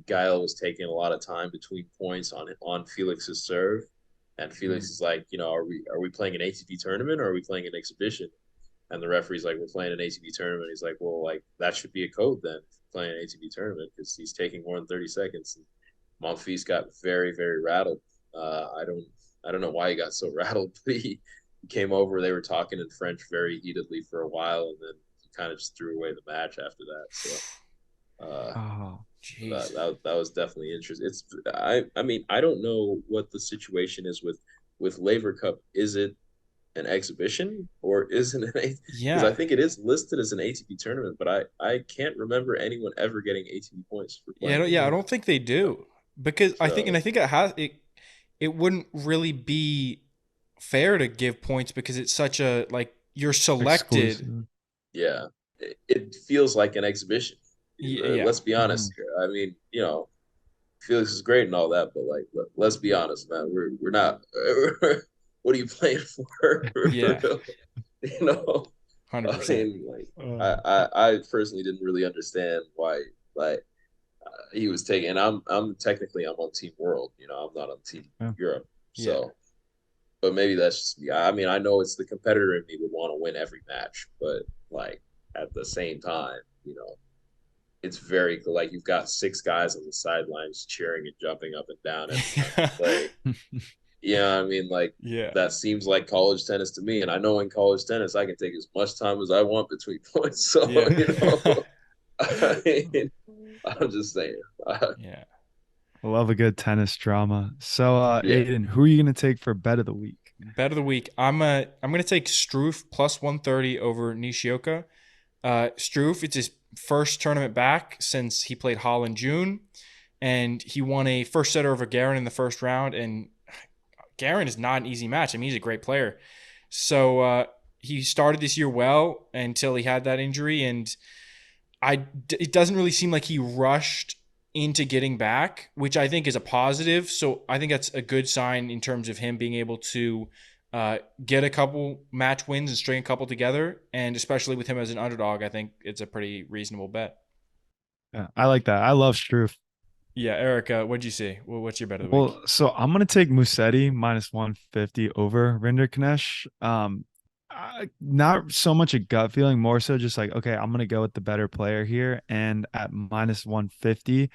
E: Gael was taking a lot of time between points on Felix's serve, and Felix is like, are we playing an ATP tournament or are we playing an exhibition? And the referee's like, we're playing an ATP tournament. He's like, well, that should be a code then, playing an ATP tournament, because he's taking more than 30 seconds. And Monfils got very, very rattled. I don't know why he got so rattled, but he came over. They were talking in French very heatedly for a while, and then he kind of just threw away the match after that. So that was definitely interesting. I mean, I don't know what the situation is with Laver Cup. Is it an exhibition or isn't it? Because I think it is listed as an ATP tournament, but I can't remember anyone ever getting ATP points for playing.
C: I don't think they do, because I think it wouldn't really be fair to give points because it's such a you're selected.
B: Exclusive.
E: Yeah, it feels like an exhibition.
C: Yeah.
E: Let's be honest here. I mean, Felix is great and all that, but let's be honest, man. We're not. What are you playing for?
C: Yeah.
E: 100%. I mean, I personally didn't really understand why he was taking. I'm technically I'm on Team World. I'm not on Team Europe. So, but maybe that's just me. I mean, I know it's the competitor in me would want to win every match, but at the same time, it's very you've got 6 guys on the sidelines cheering and jumping up and down every time you play. Yeah, I mean, that seems like college tennis to me. And I know in college tennis, I can take as much time as I want between points. So, I mean, I'm just saying.
B: I love a good tennis drama. So,
E: Yeah.
B: Aidan, who are you going to take for bet of the week?
C: Bet of the week. I'm going to take Struff plus 130 over Nishioka. Struff, it's his first tournament back since he played Hall in June. And he won a first setter over Guerin in the first round. And Guerin is not an easy match. I mean, he's a great player. So he started this year well until he had that injury. And it doesn't really seem like he rushed into getting back, which I think is a positive. So I think that's a good sign in terms of him being able to get a couple match wins and string a couple together. And especially with him as an underdog, I think it's a pretty reasonable bet.
B: Yeah, I like that. I love Struff.
C: Yeah, Eric, what'd you see? What's your bet of the week?
B: Well, so I'm gonna take Musetti minus 150 over Rinderknecht. Not so much a gut feeling, more so just okay, I'm gonna go with the better player here, and at minus 150,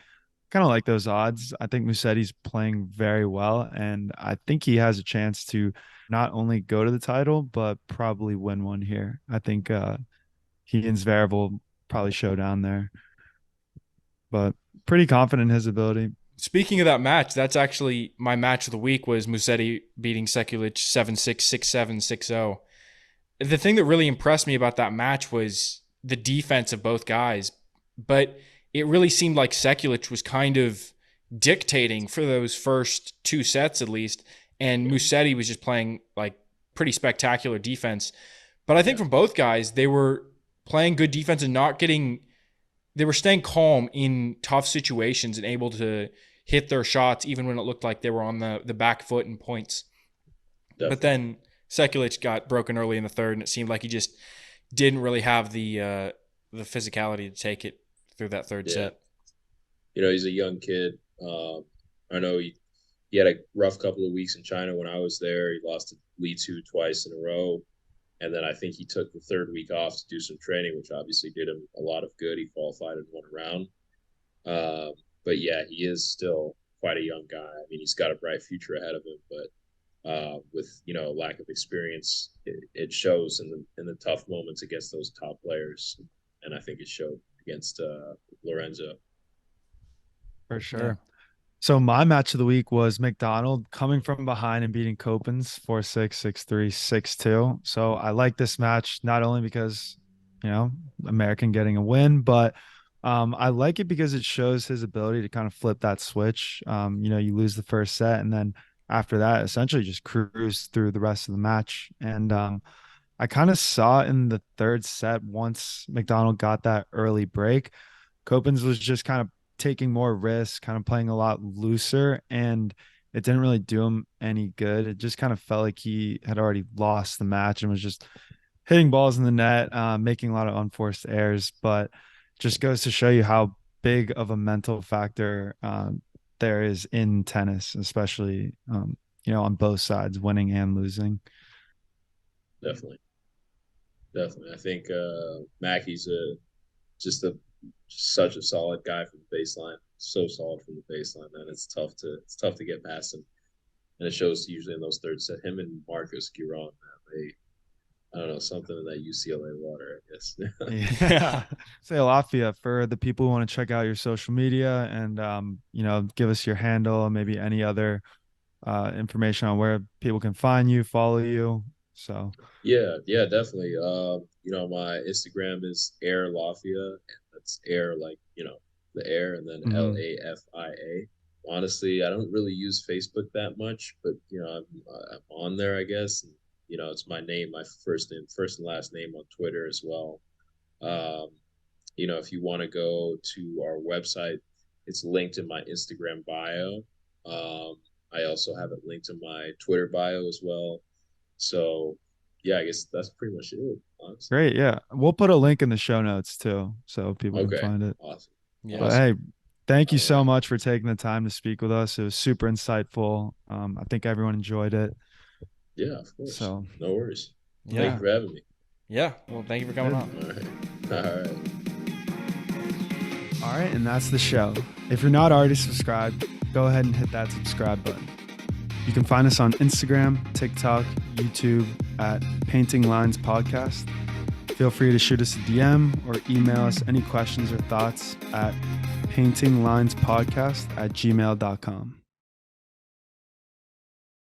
B: kind of like those odds. I think Musetti's playing very well, and I think he has a chance to not only go to the title but probably win one here. I think he and Zverev will probably show down there, but pretty confident in his ability.
C: Speaking of that match, that's actually my match of the week was Musetti beating Sekulic 7-6, 6-7, 6-0. The thing that really impressed me about that match was the defense of both guys, but it really seemed like Sekulic was kind of dictating for those first 2 sets at least, and Musetti was just playing pretty spectacular defense. But I think from both guys, they were playing good defense and they were staying calm in tough situations and able to hit their shots even when it looked like they were on the back foot in points. Definitely. But then Sekulic got broken early in the third, and it seemed like he just didn't really have the physicality to take it through that third set.
E: He's a young kid. I know he had a rough couple of weeks in China when I was there. He lost to Li Tu twice in a row. And then I think he took the third week off to do some training, which obviously did him a lot of good. He qualified and won a round. But yeah, he is still quite a young guy. I mean, he's got a bright future ahead of him, but with lack of experience, it shows in the tough moments against those top players. And I think it showed against Lorenzo.
B: For sure.
C: Yeah.
B: So my match of the week was McDonald coming from behind and beating Copens 4-6, 6-3, 6-2. So I like this match not only because, American getting a win, but I like it because it shows his ability to kind of flip that switch. You lose the first set and then after that, essentially just cruise through the rest of the match. And I kind of saw in the third set once McDonald got that early break, Copens was just kind of taking more risks, kind of playing a lot looser, and it didn't really do him any good. It just kind of felt like he had already lost the match and was just hitting balls in the net, making a lot of unforced errors. But just goes to show you how big of a mental factor there is in tennis, especially on both sides, winning and losing.
E: Definitely. I think Mackey's just such a solid guy from the baseline. So solid from the baseline, man. It's tough to get past him, and it shows usually in those third set. Him and Marcus Giron, man, I don't know, something in that UCLA water, I guess.
B: Yeah. Say Alafia, for the people who want to check out your social media and give us your handle, maybe any other information on where people can find you, follow you. So
E: yeah, definitely. My Instagram is Air Lafia, and that's air like the air, and then Lafia. Honestly, I don't really use Facebook that much, but I'm on there, I guess. And, it's my name, my first and last name on Twitter as well. If you want to go to our website, it's linked in my Instagram bio. I also have it linked in my Twitter bio as well. So, yeah, I guess that's pretty much it, honestly.
B: Great. Yeah. We'll put a link in the show notes too, so people can find it.
E: Awesome.
C: Yeah.
B: But hey, thank you so much for taking the time to speak with us. It was super insightful. I think everyone enjoyed it.
E: Yeah, of course.
B: So
E: no worries.
C: Yeah.
E: Thank you for having me.
C: Yeah. Well, thank you for coming on.
E: All right.
B: All right. And that's the show. If you're not already subscribed, go ahead and hit that subscribe button. You can find us on Instagram, TikTok, YouTube at Painting Lines Podcast. Feel free to shoot us a DM or email us any questions or thoughts at paintinglinespodcast@gmail.com.